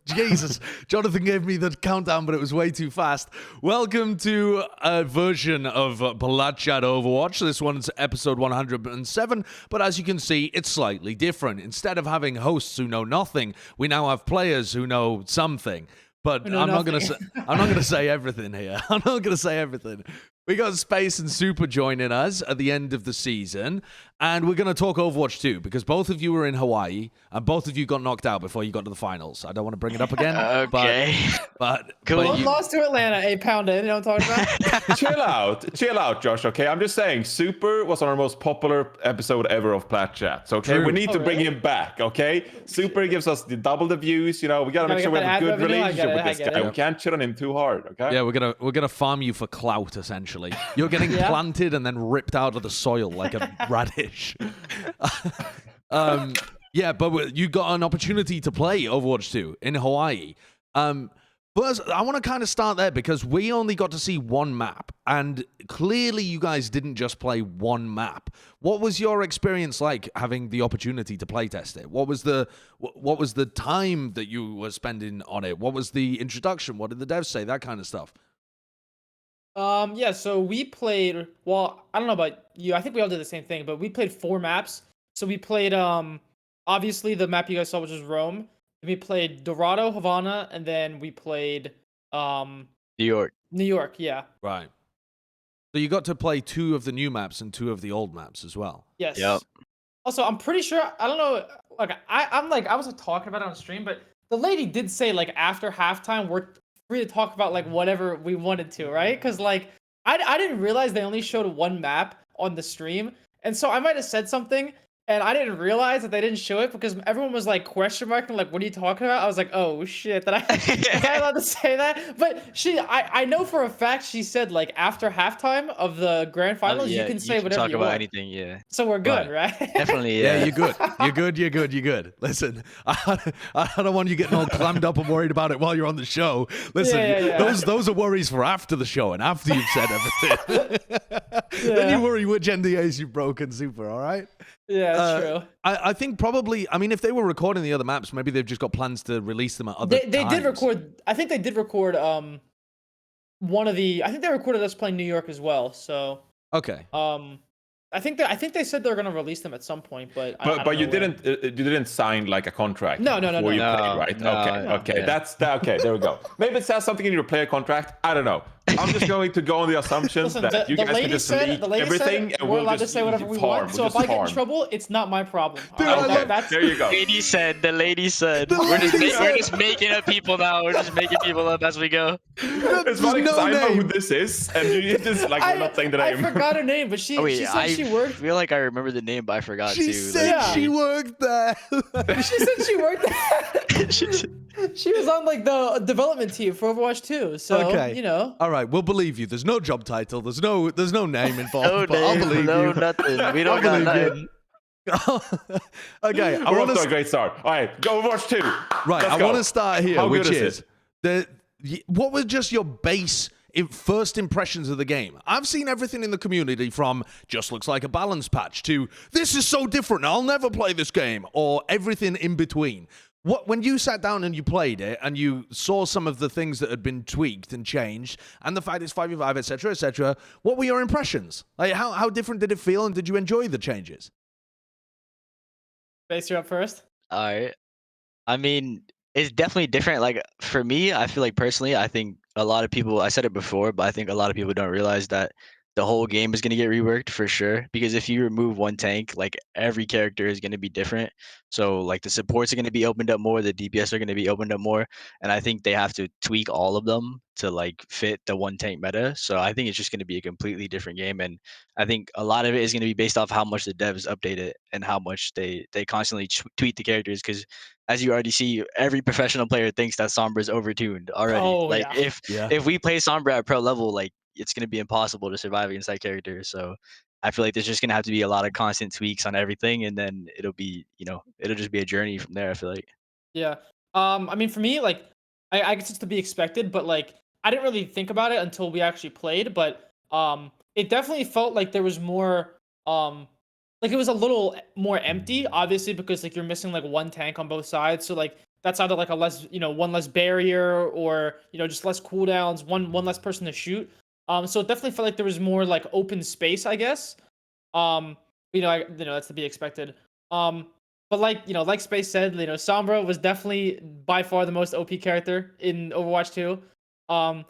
Jesus, Jonathan gave me the countdown, but it was way too fast. Welcome to a version of Plat Chat Overwatch. This one's episode 107, but as you can see, it's slightly different. Instead of having hosts who know nothing, we now have players who know something. But I'm not gonna say everything here. I'm not gonna say everything. We got Space and Super joining us at the end of the season, and we're going to talk Overwatch 2, because both of you were in Hawaii, and both of you got knocked out before you got to the finals. I don't want to bring it up again. Okay. But lost to Atlanta, 8 pounder. You know what I'm talking about? Chill out, Josh. Okay, I'm just saying, Super was on our most popular episode ever of Plat Chat. So, okay, we need to bring him back. Okay, Super gives us double the views. You know, we gotta make sure we have a good relationship with this guy. We can't shit on him too hard. Okay. Yeah, we're gonna farm you for clout, essentially. You're getting planted and then ripped out of the soil like a radish. Yeah, but you got an opportunity to play Overwatch 2 in Hawaii. First, I want to kind of start there because we only got to see one map, and clearly you guys didn't just play one map. What was your experience like having the opportunity to playtest it? What was the time that you were spending on it? What was the introduction? What did the devs say? That kind of stuff. Yeah, so we played, well, I don't know about you, I think we all did the same thing, but we played 4 maps. So we played, obviously the map you guys saw, which is Rome. We played Dorado, Havana, and then we played, New York. New York, yeah. Right. So you got to play 2 of the new maps and 2 of the old maps as well. Yes. Yep. Also, I'm pretty sure, I don't know, like, I was talking about it on stream, but the lady did say, like, after halftime, we're free to talk about, like, whatever we wanted to, right? Because, like, I didn't realize they only showed one map on the stream, and so I might have said something, and I didn't realize that they didn't show it because everyone was, like, question marking, like, what are you talking about? I was like, oh, shit, was I allowed to say that? But I know for a fact she said, like, after halftime of the grand finals, you can say whatever you want. Talk about anything, yeah. So we're good, right? Definitely, yeah. You're good. Listen, I don't want you getting all clammed up and worried about it while you're on the show. Listen, those are worries for after the show and after you've said everything. Then you worry which NDAs you've broken, Super, all right? Yeah, that's true. I think probably, I mean, if they were recording the other maps, maybe they've just got plans to release them at other times. They did record, I think they did record one of the, I think they recorded us playing New York as well, so. Okay. I think they said they're gonna release them at some point, but you didn't sign like a contract. No. Before you played, right? No, okay. Yeah. That's okay. There we go. Maybe it says something in your player contract. I don't know. I'm just going to go on the assumption that you guys can just leak everything, and we're we'll allowed just to say whatever we want. So if I get in trouble, it's not my problem. Dude, okay, there you go. The lady said. We're just making up people now. We're just making people up as we go. It's funny because I know who this is, and you just like we're not saying the name. I forgot her name, but she said she worked. I feel like I remember the name, but I forgot she too. Said she worked there. She said she worked there. She was on like the development team for Overwatch 2. So you know. All right, we'll believe you. There's no job title. There's no name involved. But I'll believe you. Nothing. We don't got nothing. Okay, we're off to a great start. All right, go Overwatch 2. Right, I want to start here, which is what was just your base first impressions of the game? I've seen everything in the community from just looks like a balance patch to this is so different, I'll never play this game, or everything in between. When you sat down and you played it and you saw some of the things that had been tweaked and changed and the fact it's 5v5, etc., what were your impressions? Like, how different did it feel, and did you enjoy the changes? Base, you're up first. All right. I mean, it's definitely different. Like, for me, I feel like personally, I think a lot of people, I said it before, but I think a lot of people don't realize that the whole game is going to get reworked for sure. Because if you remove one tank, like every character is going to be different. So like the supports are going to be opened up more, the DPS are going to be opened up more. And I think they have to tweak all of them to like fit the one tank meta. So I think it's just going to be a completely different game. And I think a lot of it is going to be based off how much the devs update it and how much they constantly tweak the characters. Because as you already see, every professional player thinks that Sombra is overtuned already. If we play Sombra at pro level, like it's going to be impossible to survive against that character. So I feel like there's just going to have to be a lot of constant tweaks on everything. And then it'll be, it'll just be a journey from there, I feel like. Yeah. I mean, for me, like, I guess it's to be expected, but like, I didn't really think about it until we actually played, but it definitely felt like there was more, like it was a little more empty, obviously, because like you're missing like one tank on both sides. So like that's either like a less, one less barrier, or just less cooldowns, one less person to shoot. So it definitely felt like there was more like open space, I guess. That's to be expected. But like Space said, Sombra was definitely by far the most OP character in Overwatch 2. And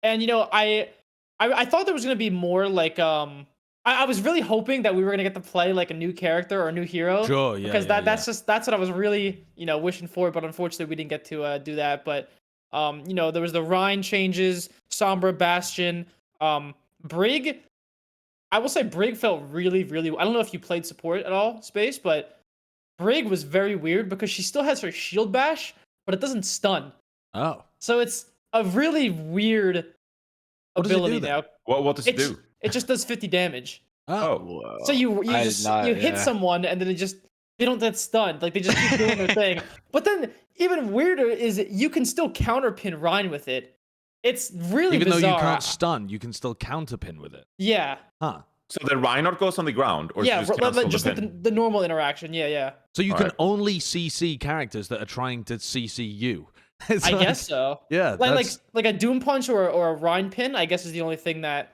I thought there was gonna be more like I was really hoping that we were gonna get to play like a new character or a new hero. Sure, yeah, Because yeah, that's what I was really wishing for, but unfortunately we didn't get to do that. But there was the Rhine changes, Sombra, Bastion, Brig. I will say Brig felt really, really. I don't know if you played support at all, Space, but Brig was very weird because she still has her shield bash, but it doesn't stun. Oh. So it's a really weird ability now. What does it do? It just does 50 damage. Oh. Whoa. So you hit yeah. someone and then they don't get stunned. Like they just keep doing their thing. But then even weirder is you can still counterpin Rhine with it. It's really Even bizarre. though you can't stun, you can still counterpin with it. Yeah. Huh. So the Reinhardt goes on the ground, or Yeah, just like the normal interaction. Yeah. So you All can right. only CC characters that are trying to CC you. It's I like- guess so. Yeah. Like a Doom Punch or a Rhine pin, I guess is the only thing that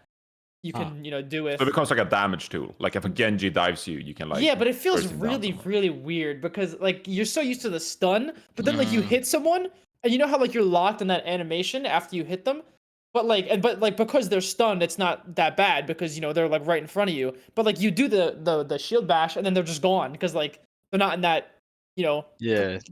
you can do with. So it becomes like a damage tool. Like if a Genji dives you, you can like. Yeah, but it feels burst him down really, somewhere. really weird because like you're so used to the stun, but then like you hit someone and you know how like you're locked in that animation after you hit them, but because they're stunned, it's not that bad because they're like right in front of you. But like you do the shield bash and then they're just gone because like they're not in that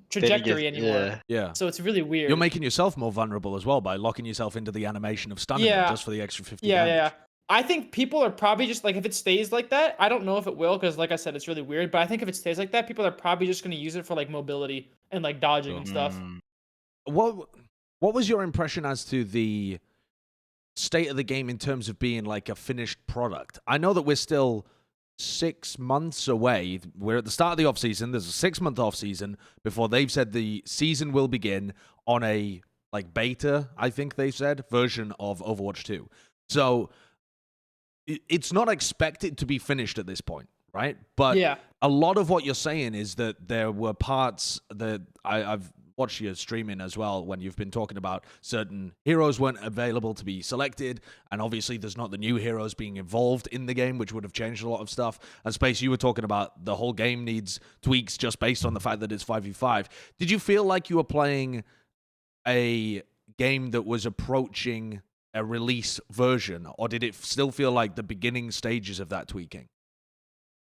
trajectory anymore. Yeah. So it's really weird. You're making yourself more vulnerable as well by locking yourself into the animation of stunning them just for the extra 50 damage. Yeah. I think people are probably just like, if it stays like that, I don't know if it will because like I said, it's really weird. But I think if it stays like that, people are probably just going to use it for like mobility and like dodging and stuff. What was your impression as to the state of the game in terms of being like a finished product? I know that we're still 6 months away. We're at the start of the off-season. There's a 6-month off-season before they've said the season will begin on a like beta, I think they said, version of Overwatch 2. So it's not expected to be finished at this point, right? But Yeah. a lot of what you're saying is that there were parts that I've watched you streaming as well when you've been talking about certain heroes weren't available to be selected, and obviously there's not the new heroes being involved in the game, which would have changed a lot of stuff. And Space, you were talking about the whole game needs tweaks just based on the fact that it's 5v5. Did you feel like you were playing a game that was approaching a release version, or did it still feel like the beginning stages of that tweaking?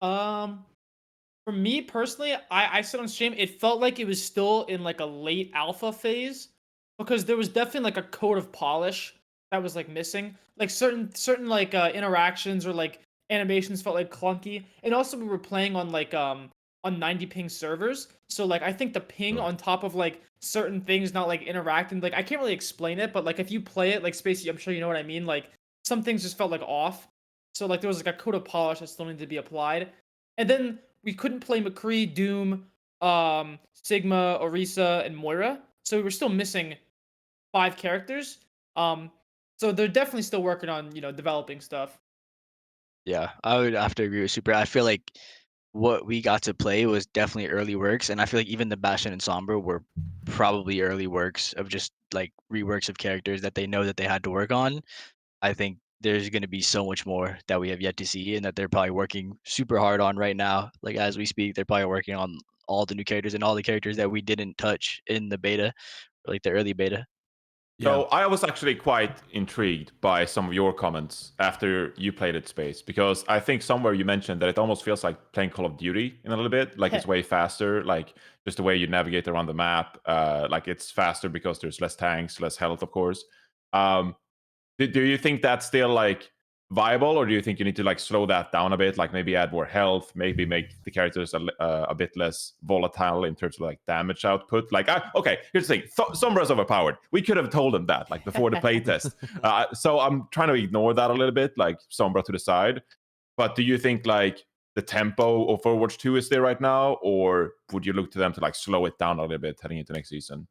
For me personally, I said on stream, it felt like it was still in like a late alpha phase because there was definitely like a coat of polish that was like missing. Like certain like interactions or like animations felt like clunky, and also we were playing on like on 90 ping servers, so like I think the ping on top of like certain things not like interacting, like I can't really explain it, but like if you play it like Spacey, I'm sure you know what I mean, like some things just felt like off. So like there was like a coat of polish that still needed to be applied. And then we couldn't play McCree, Doom, Sigma, Orisa, and Moira. So we were still missing 5 characters. So they're definitely still working on, developing stuff. Yeah, I would have to agree with Super. I feel like what we got to play was definitely early works, and I feel like even the Bastion and Sombra were probably early works of just like reworks of characters that they know that they had to work on. I think there's going to be so much more that we have yet to see, and that they're probably working super hard on right now. Like as we speak, they're probably working on all the new characters and all the characters that we didn't touch in the beta, like the early beta. So I was actually quite intrigued by some of your comments after you played it, Space, because I think somewhere you mentioned that it almost feels like playing Call of Duty in a little bit, like it's way faster, like just the way you navigate around the map, like it's faster because there's less tanks, less health, of course. Do you think that's still like viable, or do you think you need to like slow that down a bit, like maybe add more health, maybe make the characters a bit less volatile in terms of like damage output? Like, okay, here's the thing: Sombra's overpowered. We could have told him that like before the playtest. So I'm trying to ignore that a little bit, like Sombra to the side. But do you think like the tempo of Overwatch 2 is there right now, or would you look to them to like slow it down a little bit heading into next season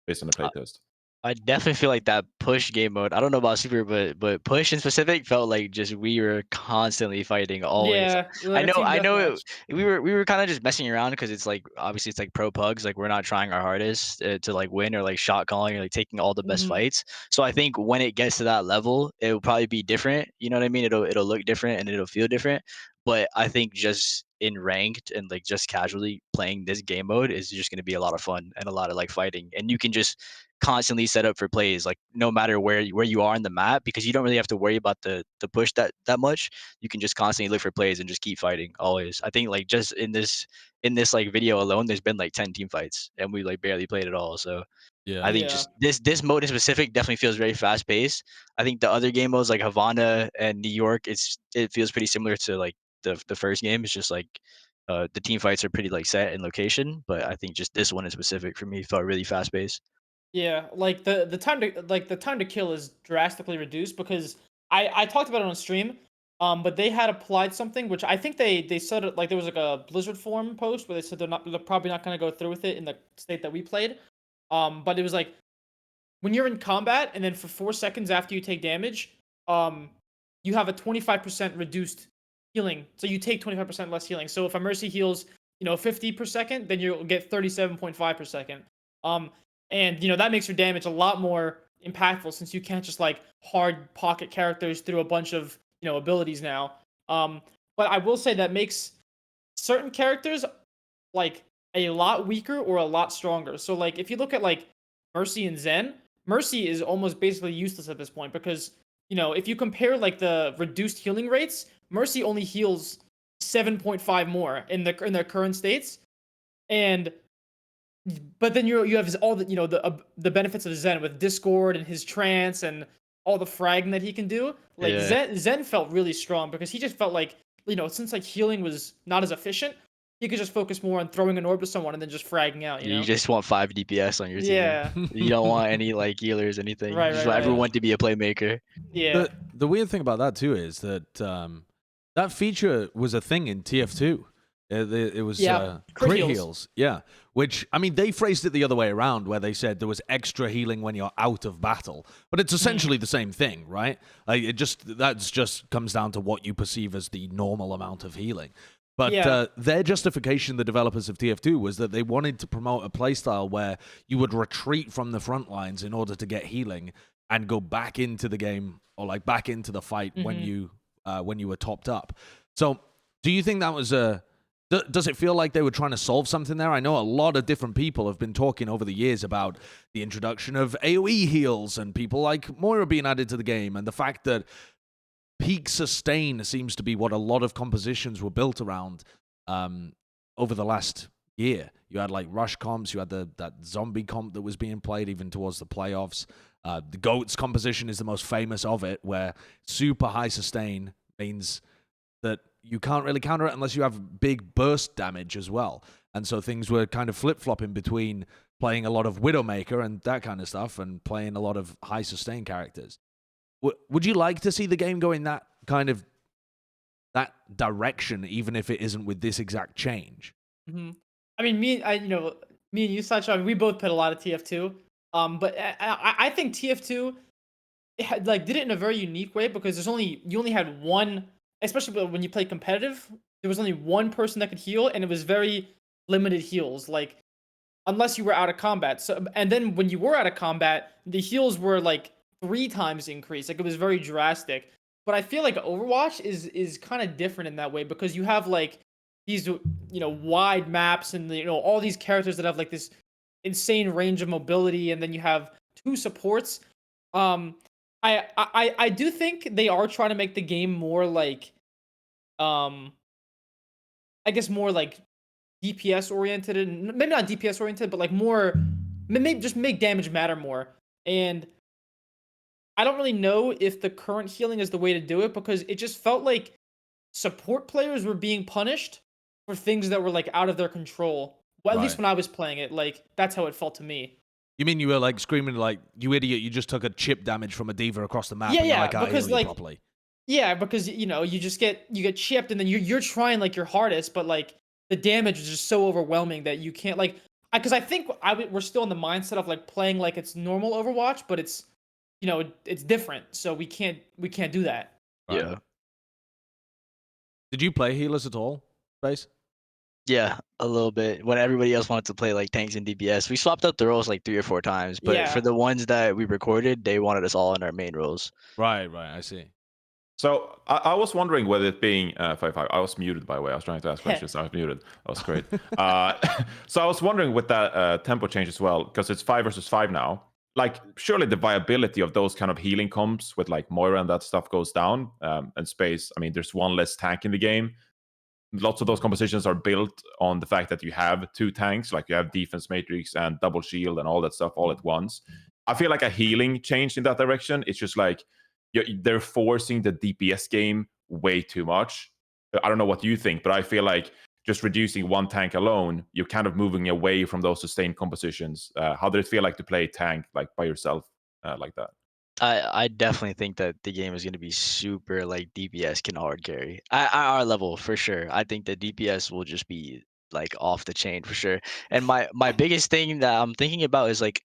based on the playtest? I definitely feel like that push game mode. I don't know about super, but push in specific felt like just we were constantly fighting always. Yeah, like a team I know deathmatch. we were kind of just messing around because it's like obviously it's like pro pugs. Like we're not trying our hardest to like win or like shot calling or like taking all the best Mhm. fights. So I think when it gets to that level, it will probably be different. You know what I mean? It'll look different and it'll feel different. But I think just in ranked and like just casually playing this game mode is just going to be a lot of fun and a lot of like fighting. And you can just constantly set up for plays like no matter where you are in the map because you don't really have to worry about the push that much. You can just constantly look for plays and just keep fighting always. I think like just in this like video alone there's been like 10 team fights and we like barely played at all. So Yeah. I think Yeah. just this mode in specific definitely feels very fast paced. I think the other game modes like Havana and New York, it feels pretty similar to like the first game. It's just like the team fights are pretty like set in location, but I think just this one in specific for me felt really fast paced. Yeah, like the time to kill is drastically reduced because I talked about it on stream, but they had applied something which I think they said it like there was like a Blizzard forum post where they said they're probably not gonna go through with it in the state that we played, but it was like when you're in combat and then for 4 seconds after you take damage, um, you have a 25% reduced healing, so you take 25% less healing. So if a mercy heals 50 per second, then you'll get 37.5 per second. Um, and that makes your damage a lot more impactful since you can't just like hard pocket characters through a bunch of abilities now. But I will say that makes certain characters like a lot weaker or a lot stronger. So like if you look at like Mercy and Zen, Mercy is almost basically useless at this point because if you compare like the reduced healing rates, Mercy only heals 7.5 more in their current states, and but then you have all the the benefits of Zen with Discord and his trance and all the fragging that he can do. Like Yeah. Zen felt really strong because he just felt like since like healing was not as efficient, he could just focus more on throwing an orb to someone and then just fragging out. You just want 5 DPS on your team. Yeah. You don't want any like healers, anything. You Right. just Right. want Right. everyone to be a playmaker. Yeah. The weird thing about that too is that that feature was a thing in TF2. It was crit heals. Yeah. Which, I mean, they phrased it the other way around where they said there was extra healing when you're out of battle. But it's essentially the same thing, right? Like that just comes down to what you perceive as the normal amount of healing. But their justification, the developers of TF2, was that they wanted to promote a playstyle where you would retreat from the front lines in order to get healing and go back into the game or like back into the fight when you were topped up. So do you think that was does it feel like they were trying to solve something there? I know a lot of different people have been talking over the years about the introduction of AoE heals and people like Moira being added to the game and the fact that peak sustain seems to be what a lot of compositions were built around over the last year. You had like rush comps, you had that zombie comp that was being played even towards the playoffs. The GOATS composition is the most famous of it, where super high sustain means that you can't really counter it unless you have big burst damage as well. And so things were kind of flip-flopping between playing a lot of Widowmaker and that kind of stuff and playing a lot of high sustain characters. Would you like to see the game go in that kind of that direction, even if it isn't with this exact change? Mm-hmm. I mean, me and you, Sideshow, I mean, we both played a lot of TF2. But I think TF2 did it in a very unique way because you only had one, especially when you play competitive. There was only one person that could heal, and it was very limited heals. Like unless you were out of combat. So and then when you were out of combat, the heals were like 3 times increased. Like it was very drastic. But I feel like Overwatch is kind of different in that way because you have like these wide maps and all these characters that have like this insane range of mobility, and then you have 2 supports. I do think they are trying to make the game more like I guess more like DPS oriented, and maybe not DPS oriented, but like more maybe just make damage matter more. And I don't really know if the current healing is the way to do it because it just felt like support players were being punished for things that were like out of their control. Well, at least when I was playing it, like that's how it felt to me. You mean you were like screaming like, "You idiot! You just took a chip damage from a diva across the map." Yeah, and yeah, like, because heal you like properly. yeah, because you get chipped, and then you're trying like your hardest, but like the damage is just so overwhelming that you can't like. because I think we're still in the mindset of like playing like it's normal Overwatch, but it's it's different, so we can't do that. Right. Yeah. Did you play healers at all, Space? Yeah, a little bit. When everybody else wanted to play like tanks and DPS, we swapped out the roles like 3 or 4 times. But for Yeah. the ones that we recorded, they wanted us all in our main roles. Right, I see. So I was wondering whether it being 5-5. I was muted, by the way. I was trying to ask questions. I was muted. That was great. So I was wondering with that tempo change as well, because it's 5 versus 5 now. Like, surely the viability of those kind of healing comps with like Moira and that stuff goes down. And Space, I mean, there's one less tank in the game. Lots of those compositions are built on the fact that you have 2 tanks, like you have defense matrix and double shield and all that stuff all at once. I feel like a healing change in that direction. It's just like they're forcing the DPS game way too much. I don't know what you think, but I feel like just reducing 1 tank alone, you're kind of moving away from those sustained compositions. How did it feel like to play tank like by yourself like that? I definitely think that the game is going to be super like DPS can hard carry at our level for sure. I think the DPS will just be like off the chain for sure. And my biggest thing that I'm thinking about is like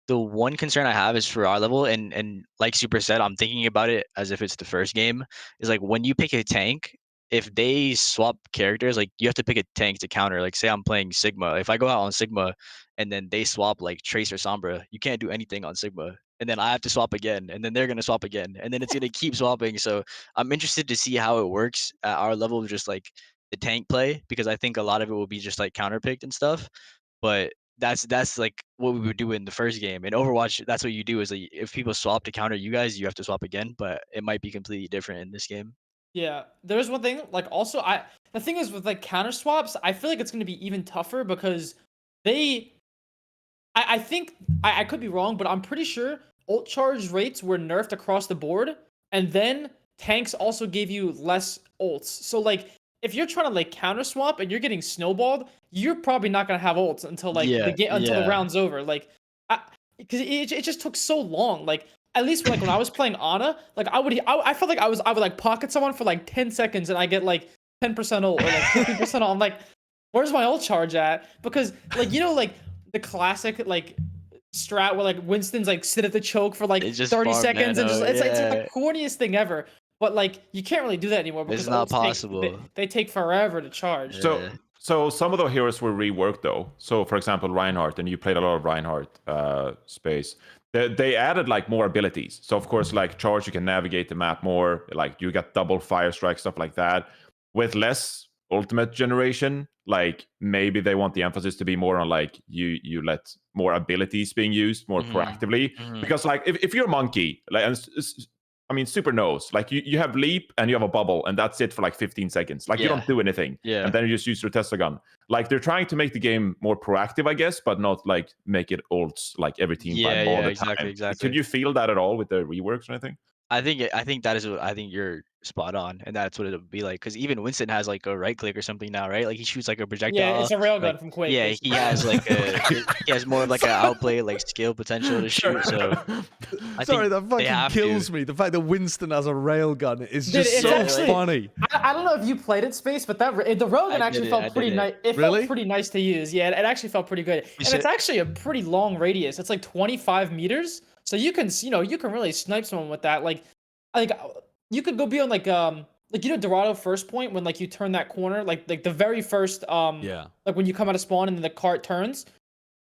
the one concern I have is for our level, and like Super said, I'm thinking about it as if it's the first game. Is like when you pick a tank, if they swap characters, like you have to pick a tank to counter. Like say I'm playing Sigma, if I go out on Sigma and then they swap like Trace or Sombra, you can't do anything on Sigma. And then I have to swap again, and then they're gonna swap again, and then it's gonna keep swapping. So I'm interested to see how it works at our level of just like the tank play, because I think a lot of it will be just like counter picked and stuff. But that's like what we would do in the first game. In Overwatch, that's what you do is like if people swap to counter you guys, you have to swap again. But it might be completely different in this game. Yeah, there's one thing. Like, also, the thing is with like counter swaps, I feel like it's gonna be even tougher because they. I think I could be wrong, but I'm pretty sure ult charge rates were nerfed across the board, and then tanks also gave you less ults. So like, if you're trying to like counter swap and you're getting snowballed, you're probably not gonna have ults until like Yeah, until the yeah. round's over. Like, because it just took so long. Like, at least like when I was playing Ana, like I felt like I would like pocket someone for like 10 seconds and I get like 10% ult or like 15% ult. I'm like, where's my ult charge at? Because like like the classic like strat where like Winston's like sit at the choke for like It's just 30 farm seconds and nano, just it's like yeah. the corniest thing ever. But like you can't really do that anymore because It's not ults possible. they take forever to charge. Yeah. So some of the heroes were reworked though. So for example, Reinhardt, and you played a lot of Reinhardt Space. They added like more abilities. So of course, like charge, you can navigate the map more. Like you got double fire strike, stuff like that. With less ultimate generation, like maybe they want the emphasis to be more on like you let more abilities being used more proactively. Because like if you're a monkey, like I mean, super knows. Like you have leap and you have a bubble, and that's it for like 15 seconds. Like you don't do anything, Yeah. and then you just use your Tesla gun. Like they're trying to make the game more proactive, I guess, but not like make it ults like every team fight all the time. Exactly. Could you feel that at all with the reworks or anything? I think that is what I think you're spot on, and that's what it'll be like. Because even Winston has like a right click or something now, right? Like he shoots like a projectile. Yeah, it's a railgun like, from Quake. Yeah, basically. he has like he has more of like an outplay like skill potential to shoot. So Sorry, that fucking kills me. The fact that Winston has a railgun is just so funny. I don't know if you played it, Space, but the railgun actually felt pretty nice. It felt pretty nice to use. Yeah, it actually felt pretty good, and it's actually a pretty long radius. It's like 25 meters. So you can really snipe someone with that. Like you could go beyond like Dorado first point when like you turn that corner, like the very first like when you come out of spawn and then the cart turns,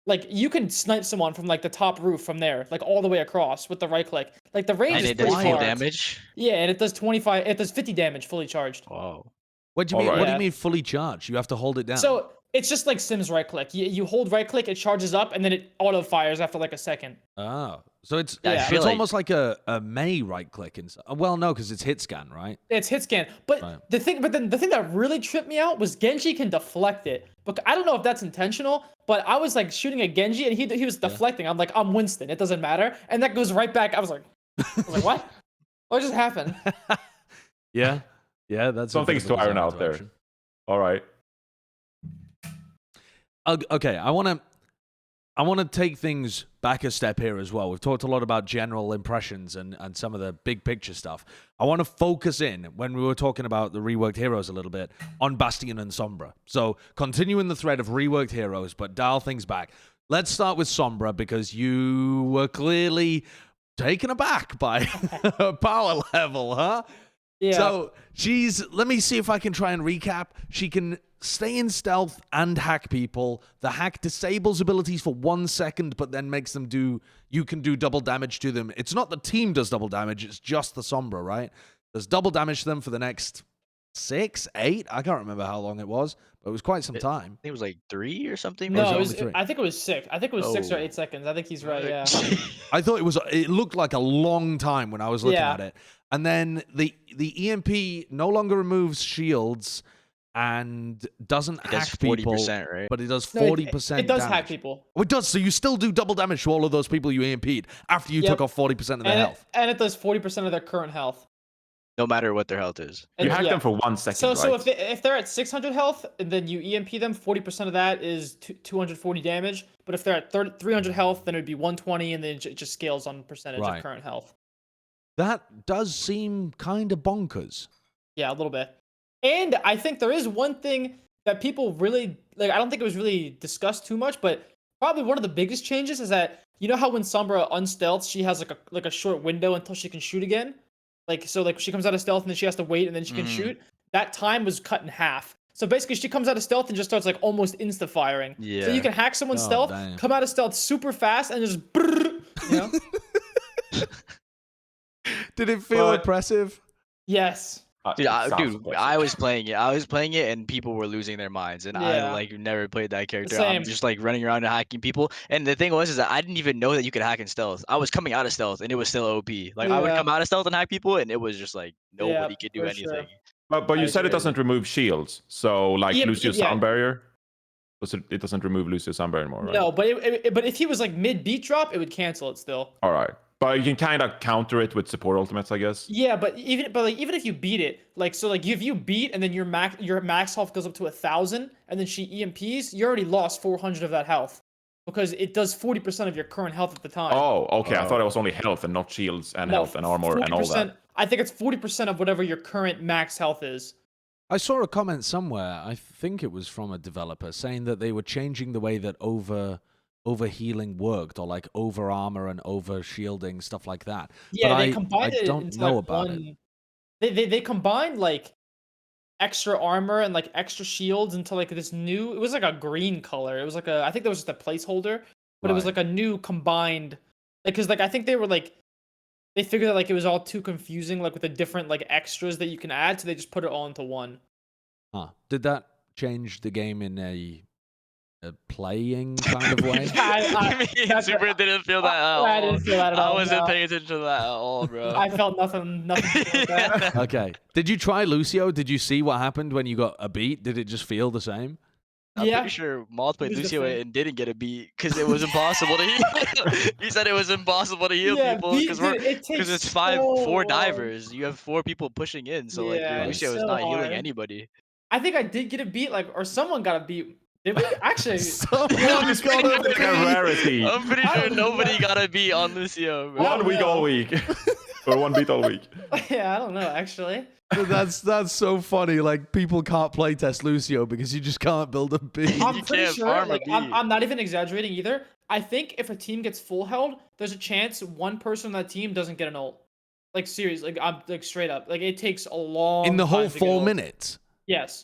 like you can snipe someone from like the top roof from there, like all the way across with the right click. Like the range is pretty far. And it does full damage. Yeah, and it does 25. It does 50 damage fully charged. Wow. What do you mean? What do you mean fully charged? You have to hold it down. So it's just like Sims right click. You hold right click, it charges up, and then it auto fires after like a second. Oh, so it's almost like a May right click. Well, no, because it's hit scan, right? It's hit scan. But the thing that really tripped me out was Genji can deflect it. But I don't know if that's intentional. But I was like shooting at Genji, and he was deflecting. I'm like, I'm Winston. It doesn't matter, and that goes right back. I was like what? What just happened? Yeah, that's some things to iron out there. All right. Okay, I want I want to take things back a step here as well. We've talked a lot about general impressions and some of the big picture stuff. I want to focus in, when we were talking about the Reworked Heroes a little bit, on Bastion and Sombra. So continuing the thread of Reworked Heroes, but dial things back. Let's start with Sombra, because you were clearly taken aback by her power level, huh? Yeah. So let me see if I can try and recap. She can stay in stealth and hack people. The hack disables abilities for 1 second, but then makes them you can do double damage to them. It's not the team does double damage, it's just the Sombra, right? There's double damage to them for the next 6, 8. I can't remember how long it was, but it was quite some time. I think it was like 3 or something. No, it was 3? I think it was 6. I think it was 6 or 8 seconds. I think he's right. Yeah. I thought it looked like a long time when I was looking at it. And then the EMP no longer removes shields and doesn't hack people, 40%, right? but it does 40% It does damage. hack people. Oh, it does, so you still do double damage to all of those people you EMP'd after you took off 40% of their health. And it does 40% of their current health. No matter what their health is. You hack them for 1 second, So right? if they're at 600 health, and then you EMP them, 40% of that is 240 damage. But if they're at 300 health, then it would be 120, and then it just scales on percentage of current health. That does seem kind of bonkers. Yeah, a little bit. And I think there is one thing that people really like. I don't think it was really discussed too much, but probably one of the biggest changes is that, you know how when Sombra unstealths, she has like a short window until she can shoot again. Like she comes out of stealth and then she has to wait and then she can shoot. That time was cut in half. So basically, she comes out of stealth and just starts like almost insta firing. Yeah. So you can hack someone's stealth, come out of stealth super fast, and just brrr, you know. Did it feel impressive? Yes. Dude, I was playing it. And people were losing their minds, and I like never played that character. Same. I'm just like running around and hacking people. And the thing was, is that I didn't even know that you could hack in stealth. I was coming out of stealth, and it was still OP. Like I would come out of stealth and hack people, and it was just like nobody could do anything. Sure. But you said it doesn't remove shields, so like Lucio's sound barrier. It doesn't remove Lucio's sound barrier anymore, right? No, but if he was like mid beat drop, it would cancel it still. All right. But you can kind of counter it with support ultimates, I guess. Yeah, but even if you beat it, if you beat and then your max health goes up to 1,000 and then she EMPs, you already lost 400 of that health because it does 40% of your current health at the time. Oh, okay. I thought it was only health and not shields and health and armor and all that. I think it's 40% of whatever your current max health is. I saw a comment somewhere, I think it was from a developer, saying that they were changing the way that over healing worked, or like over armor and over shielding, stuff like that. Yeah, but they combined it. I don't into know like about one, it. They combined like extra armor and like extra shields into like this new. It was like a green color. It was like I think there was just a placeholder, but it was like a new combined. Because I think they figured that like it was all too confusing, like with the different like extras that you can add, so they just put it all into one. Huh. Did that change the game in a playing kind of way? Super didn't feel that at all. I didn't feel that at all. I wasn't paying attention to that at all, bro. I felt nothing like that. Okay. Did you try Lucio? Did you see what happened when you got a beat? Did it just feel the same? I'm pretty sure Maul played Lucio and didn't get a beat because it was impossible to heal. He said it was impossible to heal people because it's 4 divers. You have 4 people pushing in, so like Lucio is not healing anybody. I think I did get a beat, or someone got a beat. Did we? Actually, someone's got a rarity. I'm pretty sure nobody got a beat on Lucio, bro. 1 week all week. Or 1 beat all week. Yeah, I don't know, actually. That's so funny. Like, people can't playtest Lucio because you just can't build a beat. I'm pretty sure. I'm not even exaggerating either. I think if a team gets full held, there's a chance one person on that team doesn't get an ult. Like, seriously, I'm straight up. Like, it takes a long time. In the whole to 4 minutes. Yes.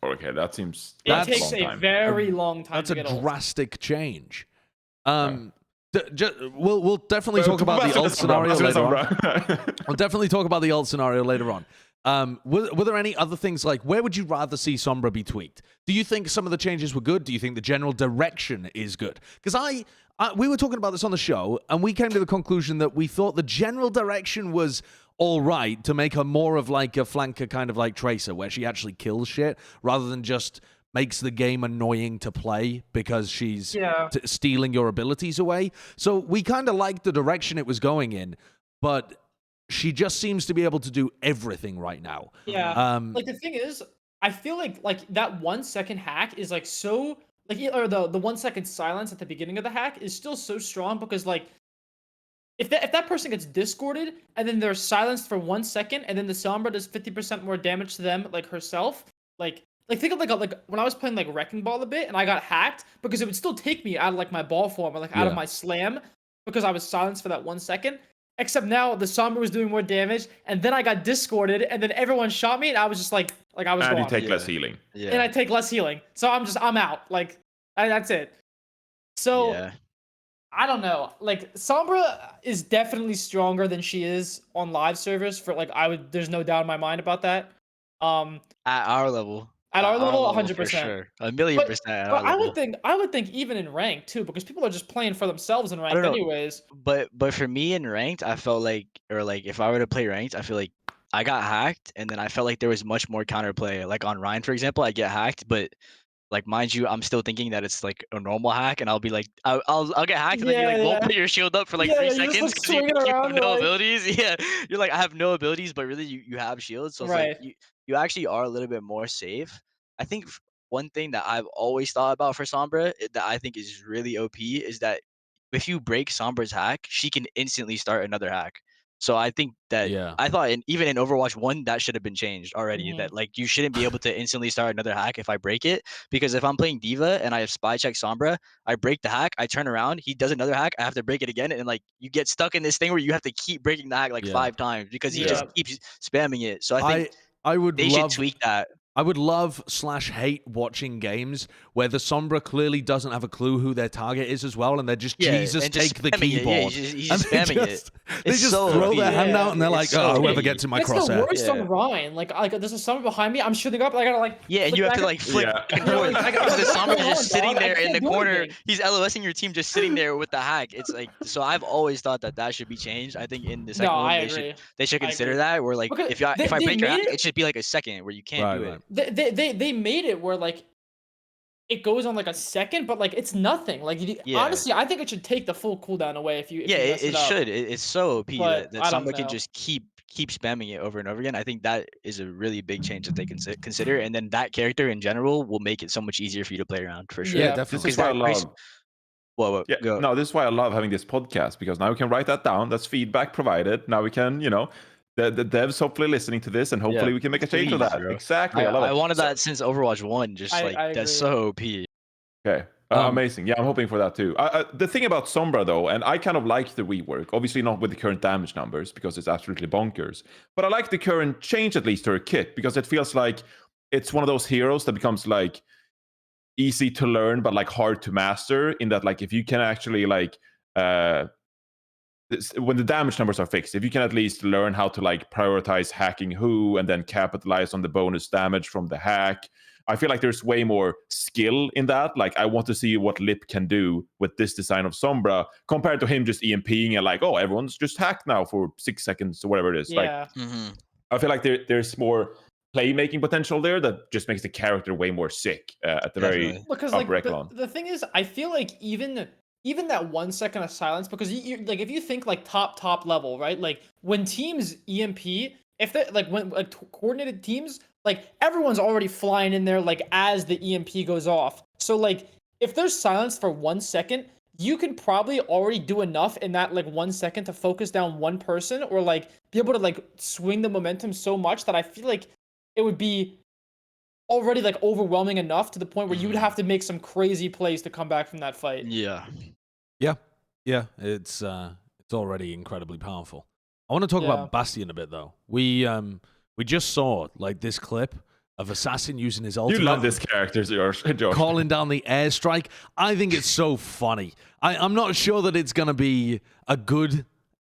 Okay, that seems. It takes a very long time. That's to get a ult. drastic change. We'll definitely talk about the ult scenario later on. We'll definitely talk about the ult scenario later on. Were there any other things, like where would you rather see Sombra be tweaked? Do you think some of the changes were good? Do you think the general direction is good? Because we were talking about this on the show, and we came to the conclusion that we thought the general direction was all right to make her more of like a flanker kind of like Tracer, where she actually kills shit rather than just makes the game annoying to play because she's stealing your abilities away. So we kind of liked the direction it was going in, but she just seems to be able to do everything right now. Yeah. Like the thing is, I feel like that 1 second hack is like so or the 1 second silence at the beginning of the hack is still so strong because like if that person gets discorded and then they're silenced for 1 second and then the Sombra does 50% more damage to them like herself, like think of like when I was playing like Wrecking Ball a bit and I got hacked because it would still take me out of like my ball form or like out of my slam because I was silenced for that 1 second. Except now the Sombra was doing more damage and then I got discorded and then everyone shot me and I was just like I was and gone. you take less healing. Yeah. And I take less healing. So I'm out. Like that's it. So I don't know. Like Sombra is definitely stronger than she is on live servers for like there's no doubt in my mind about that. At our level. At our level, 100%. For sure. 1,000,000% at our level. I would think even in ranked too, because people are just playing for themselves in ranked anyways. But for me in ranked, I felt like, or like if I were to play ranked, I feel like I got hacked, and then I felt like there was much more counterplay. Like on Ryan, for example, I get hacked, but like mind you, I'm still thinking that it's like a normal hack, and I'll be like, I'll get hacked, and then you like won't put your shield up for like 3 seconds because you have no abilities. Yeah, you're like I have no abilities, but really you have shields, so it's like you actually are a little bit more safe. I think one thing that I've always thought about for Sombra that I think is really OP is that if you break Sombra's hack, she can instantly start another hack. So I think that I thought even in Overwatch 1 that should have been changed already. That like you shouldn't be able to instantly start another hack if I break it, because if I'm playing Diva and I have spy check Sombra, I break the hack, I turn around, he does another hack, I have to break it again, and like you get stuck in this thing where you have to keep breaking the hack like 5 times because he just keeps spamming it. So I think they should tweak that. I would love/hate watching games where the Sombra clearly doesn't have a clue who their target is as well, and they're just Jesus take the keyboard. He's just spamming it. They just throw their hand out and they're like, oh, whoever gets in my crosshair. It's the worst on Ryan. Like there's a Sombra behind me, I'm shooting up, I gotta like and you have to like flick back and forth. The Sombra just sitting there in the corner. He's LOSing your team just sitting there with the hack. It's like, so I've always thought that should be changed. I think in the second one they should consider that, where like if I break your hack, it should be like a second where you can't do it. They made it where like it goes on like a second, but like it's nothing. Like honestly, I think it should take the full cooldown away if you it should. It's so OP that someone can just keep spamming it over and over again. I think that is a really big change that they can consider, and then that character in general will make it so much easier for you to play around for sure. Yeah, definitely. This is why I love. No, this is why I love having this podcast, because now we can write that down. That's feedback provided. Now we can, the devs hopefully listening to this, and hopefully we can make a change to that. Bro. Exactly. I wanted that since Overwatch 1. Just that's so OP. Okay. Amazing. Yeah, I'm hoping for that too. The thing about Sombra though, and I kind of like the rework, obviously not with the current damage numbers because it's absolutely bonkers, but I like the current change at least to her kit, because it feels like it's one of those heroes that becomes like easy to learn but like hard to master, in that like if you can actually like when the damage numbers are fixed, if you can at least learn how to like prioritize hacking who and then capitalize on the bonus damage from the hack, I feel like there's way more skill in that. Like I want to see what Lip can do with this design of Sombra compared to him just EMPing and like, oh, everyone's just hacked now for 6 seconds or whatever it is. Yeah. Like I feel like there's more playmaking potential there that just makes the character way more sick at the very upper echelon. The thing is, I feel like even that 1 second of silence, because you like if you think like top level, right? Like when teams EMP, if they like when coordinated teams, like everyone's already flying in there like as the EMP goes off. So like if there's silence for 1 second, you can probably already do enough in that like 1 second to focus down one person, or like be able to like swing the momentum so much that I feel like it would be already like overwhelming enough to the point where you would have to make some crazy plays to come back from that fight. Yeah. It's already incredibly powerful. I want to talk about Bastion a bit though. We just saw like this clip of Assassin using his ultimate. You love this character, Josh. Calling down the airstrike. I think it's so funny. I'm not sure that it's going to be a good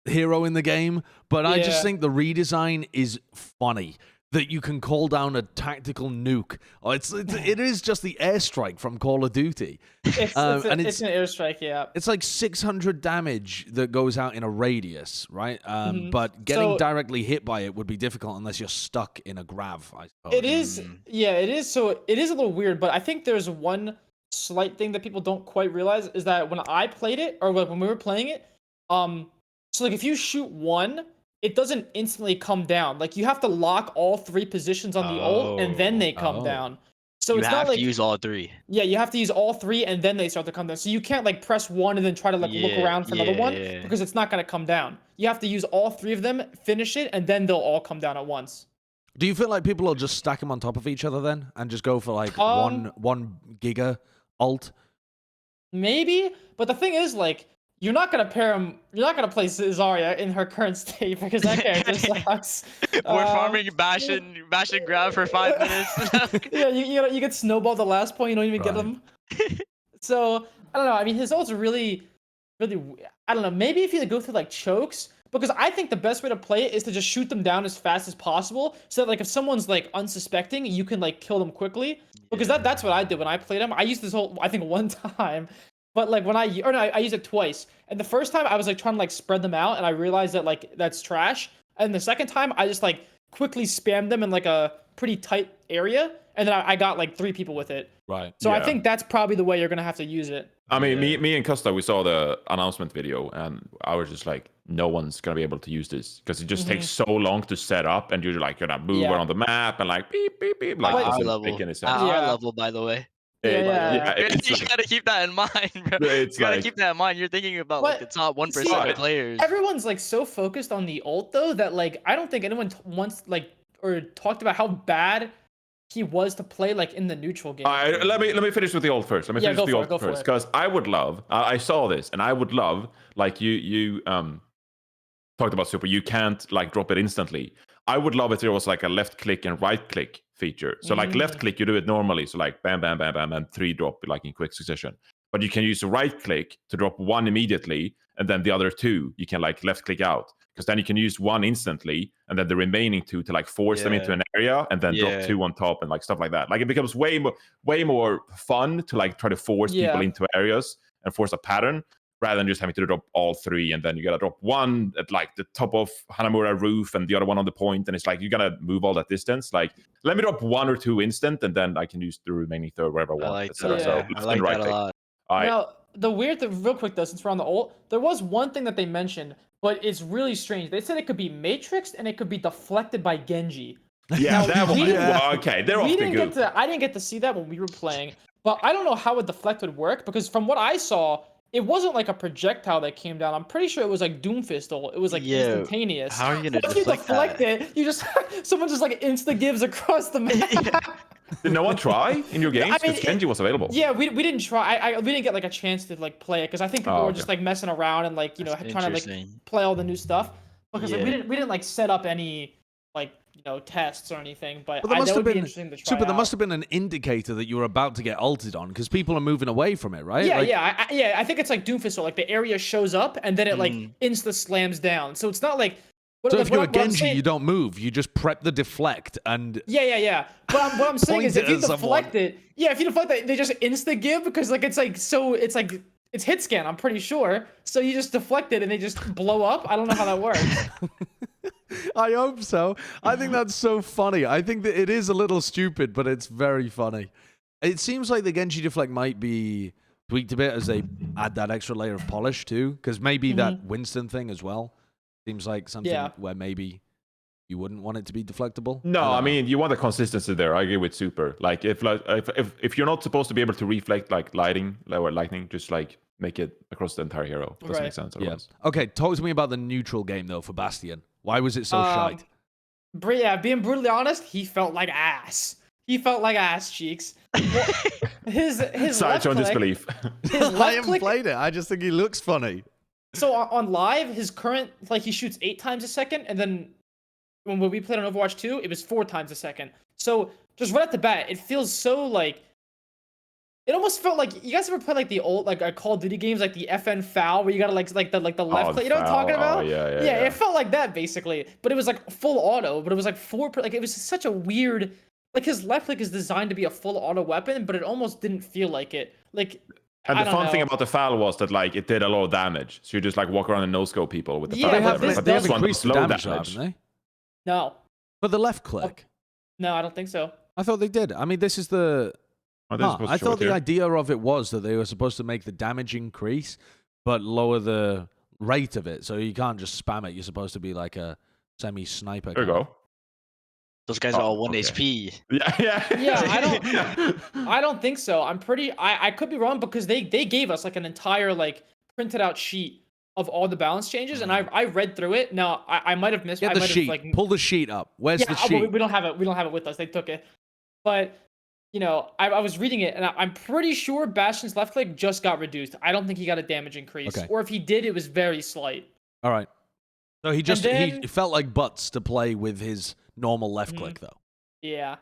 hero in the game, but I just think the redesign is funny. That you can call down a tactical nuke. Oh, it is just the airstrike from Call of Duty. It's an airstrike, yeah. It's like 600 damage that goes out in a radius, right? But getting directly hit by it would be difficult unless you're stuck in a grav, I suppose. It is, it is. So it is a little weird, but I think there's one slight thing that people don't quite realize is that when I played it, or when we were playing it, so like if you shoot one, it doesn't instantly come down. Like you have to lock all 3 positions on the ult and then they come down. So You it's have not like to use all 3. yeah, you have to use all 3 and then they start to come down. So you can't like press one and then try to like look around for another one because it's not gonna come down. You have to use all 3 of them, finish it, and then they'll all come down at once. Do you feel like people will just stack them on top of each other then and just go for like one giga ult? Maybe, but the thing is, like, you're not gonna pair him. You're not gonna play Zarya in her current state because that character sucks. We're farming Bastion grab for 5 minutes. Yeah, you get snowballed the last point. You don't even get them. So I don't know. I mean, his ults are really. I don't know. Maybe if you go through like chokes, because I think the best way to play it is to just shoot them down as fast as possible, so that like if someone's like unsuspecting, you can like kill them quickly. Because that's what I did when I played him. I used this whole I think one time, but like when I used it twice. And the first time I was like trying to like spread them out, and I realized that like that's trash. And the second time I just like quickly spammed them in like a pretty tight area, and then I got like 3 people with it. Right. So I think that's probably the way you're gonna have to use it. I mean, me and Costa, we saw the announcement video, and I was just like, no one's gonna be able to use this because it just takes so long to set up, and you're like gonna move around the map and like beep beep beep, like Our doesn't level, make any sense. our level, by the way. It's You gotta keep that in mind, bro. It's You gotta like, keep that in mind. You're thinking about like the top 1% of players. Everyone's like so focused on the ult though that like I don't think anyone once like or talked about how bad he was to play like in the neutral game. let me finish with the ult first. Let me finish with the ult first, because I would love. I saw this, and I would love like you talked about super. You can't like drop it instantly. I would love if there was like a left click and right click feature. So like left click, you do it normally. So like bam, bam, bam, bam, and 3 drop like in quick succession. But you can use right click to drop 1 immediately, and then the other 2 you can like left click out, because then you can use 1 instantly, and then the remaining 2 to like force them into an area, and then drop 2 on top and like stuff like that. Like it becomes way more fun to like try to force people into areas and force a pattern, rather than just having to drop all 3, and then you gotta drop 1 at like the top of Hanamura roof and the other one on the point, and it's like you gotta move all that distance. Like let me drop 1 or 2 instant, and then I can use the remaining 3rd wherever I want. I like So I like that a lot. Now the weird thing, real quick though, since we're on the ult, there was one thing that they mentioned, but it's really strange. They said it could be matrixed and it could be deflected by Genji. Yeah, now, that one. Okay, they're off the goop. I didn't get to see that when we were playing, but I don't know how a deflect would work, because from what I saw, it wasn't like a projectile that came down. I'm pretty sure it was like Doomfist. It was like instantaneous. How are you gonna deflect it? You just someone just like insta gives across the map. Did no one try in your games? Because Genji was available. Yeah, we didn't try. We didn't get like a chance to like play it, because I think people were just like messing around and like trying to like play all the new stuff, because like, we didn't like set up any like tests or anything. But there must that have would be been interesting to try. There must have been an indicator that you were about to get ulted on, because people are moving away from it, right? Yeah, I think it's like Doomfist. So like the area shows up and then it like insta slams down. So it's not like. So if you're a Genji, you don't move. You just prep the deflect and yeah. But what I'm saying is, if you deflect it, if you deflect it, they just insta give, because like it's hit scan. I'm pretty sure. So you just deflect it and they just blow up. I don't know how that works. I hope so. I think that's so funny. I think that it is a little stupid, but it's very funny. It seems like the Genji deflect might be tweaked a bit as they add that extra layer of polish too, because maybe that Winston thing as well. Seems like something where maybe you wouldn't want it to be deflectable. No, I mean you want the consistency there. I agree with Super. Like if you're not supposed to be able to reflect like lightning, just like make it across the entire hero. Doesn't make sense. Otherwise. Yeah. Okay, talk to me about the neutral game though for Bastion. Why was it so shite? Being brutally honest, he felt like ass. He felt like ass cheeks. His Sideshow disbelief. I haven't played it. I just think he looks funny. So on live, his current, like, he shoots 8 times a second, and then when we played on Overwatch 2, it was 4 times a second. So just right at the bat, it feels so like, it almost felt like, you guys ever play like the old like Call of Duty games, like the FN foul, where you gotta like the left click, you know what I'm talking about? Yeah. It felt like that basically, but it was like full auto, but it was like it was such a weird, like his left click is designed to be a full auto weapon, but it almost didn't feel like it. Like. And the fun thing about the foul was that like it did a lot of damage. So you just like walk around and no-scope people with the foul. But they have increased the damage, haven't they? No. For the left click? No, I don't think so. I thought they did. I mean, this is the... I thought the idea of it was that they were supposed to make the damage increase, but lower the rate of it. So you can't just spam it. You're supposed to be like a semi-sniper. There you go. Those guys are all 1 okay. HP. Yeah. I don't think so. I could be wrong because they gave us like an entire like printed out sheet of all the balance changes, and I read through it. Now I might have missed. Get I the might sheet. Have, like, pull the sheet up. Where's the sheet? We don't have it. We don't have it with us. They took it, but. You know, I was reading it, and I'm pretty sure Bastion's left click just got reduced. I don't think he got a damage increase. Okay. Or if he did, it was very slight. All right. So he just then, he felt like butts to play with his normal left click, though. Yeah.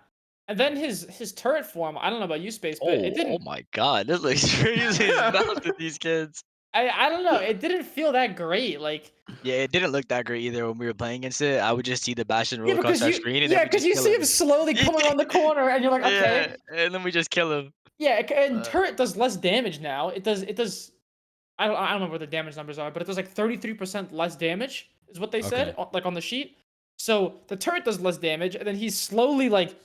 And then his turret form, I don't know about you, Space, but it didn't... Oh my god, this looks crazy about with these kids. I don't know. It didn't feel that great. Like, yeah, it didn't look that great either when we were playing against it. I would just see the Bastion roll across our screen. And because you see him slowly coming around the corner, and you're like, okay. Yeah, and then we just kill him. Yeah, and turret does less damage now. It does. I don't remember what the damage numbers are, but it does like 33% less damage is what they said, like on the sheet. So the turret does less damage, and then he's slowly like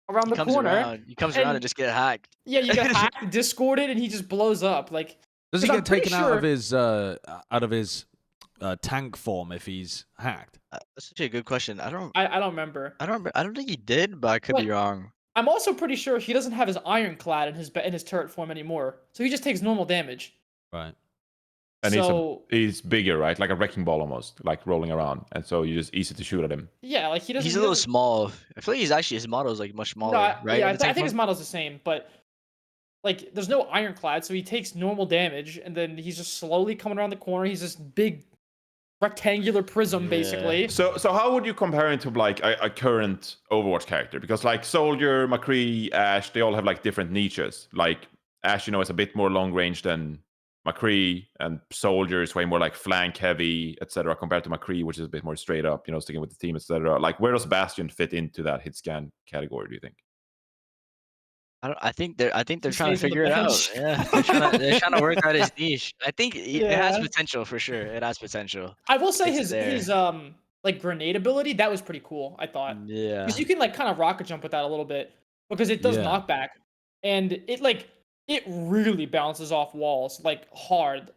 around the corner. He comes around and just get hacked. Yeah, you get hacked, discorded, and he just blows up. Like, does he get taken out of his tank form if he's hacked? That's actually a good question. I don't remember. I don't think he did, but I could be wrong. I'm also pretty sure he doesn't have his ironclad in his turret form anymore, so he just takes normal damage. Right. And so, he's bigger, right? Like a wrecking ball almost, like rolling around, and so you're just easy to shoot at him. Yeah, like he doesn't. He's a little small. I feel like his model is like much smaller, right? Yeah, I think his model's the same, but like there's no ironclad, so he takes normal damage, and then he's just slowly coming around the corner. He's this big rectangular prism, basically. So how would you compare him to like a current Overwatch character? Because like Soldier, McCree, Ashe, they all have like different niches. Like Ashe, is a bit more long range than McCree, and Soldier is way more like flank heavy, etc. Compared to McCree, which is a bit more straight up, sticking with the team, etc. Like, where does Bastion fit into that hit scan category, do you think? I think they're trying to figure it out. Yeah, they're trying to work out his niche. I think it has potential for sure. It has potential. I will say his like grenade ability, that was pretty cool, I thought. Yeah. Because you can like kind of rocket jump with that a little bit because it does knockback, and it really bounces off walls like hard.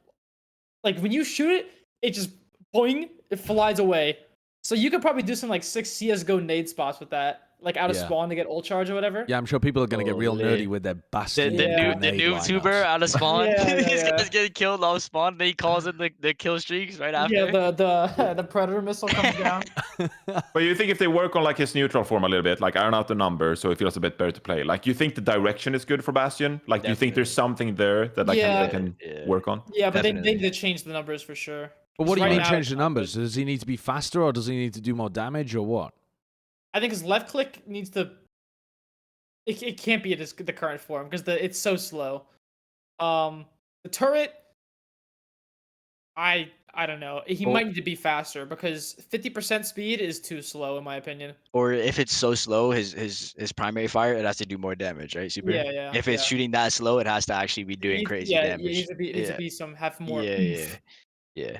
Like when you shoot it, it just boing, it flies away. So you could probably do some like 6 CS:GO nade spots with that. Like out of spawn to get ult charge or whatever. Yeah, I'm sure people are going to get real nerdy with their Bastion. The noob tuber out of spawn. These guys getting killed off spawn. Then he calls in the kill streaks right after. Yeah, the predator missile comes down. But you think if they work on like his neutral form a little bit, like iron out the number, so it feels a bit better to play. Like, you think the direction is good for Bastion? Like, do you think there's something there that they can work on? Yeah, but they need to change the numbers for sure. But what do you mean change the numbers? Does he need to be faster, or does he need to do more damage, or what? I think his left click needs to. It can't be the current form because it's so slow. The turret, I don't know. He might need to be faster because 50% speed is too slow in my opinion. Or if it's so slow, his primary fire, it has to do more damage, right? Super. Yeah. If it's shooting that slow, it has to actually be doing crazy damage. It needs to be have more. Yeah.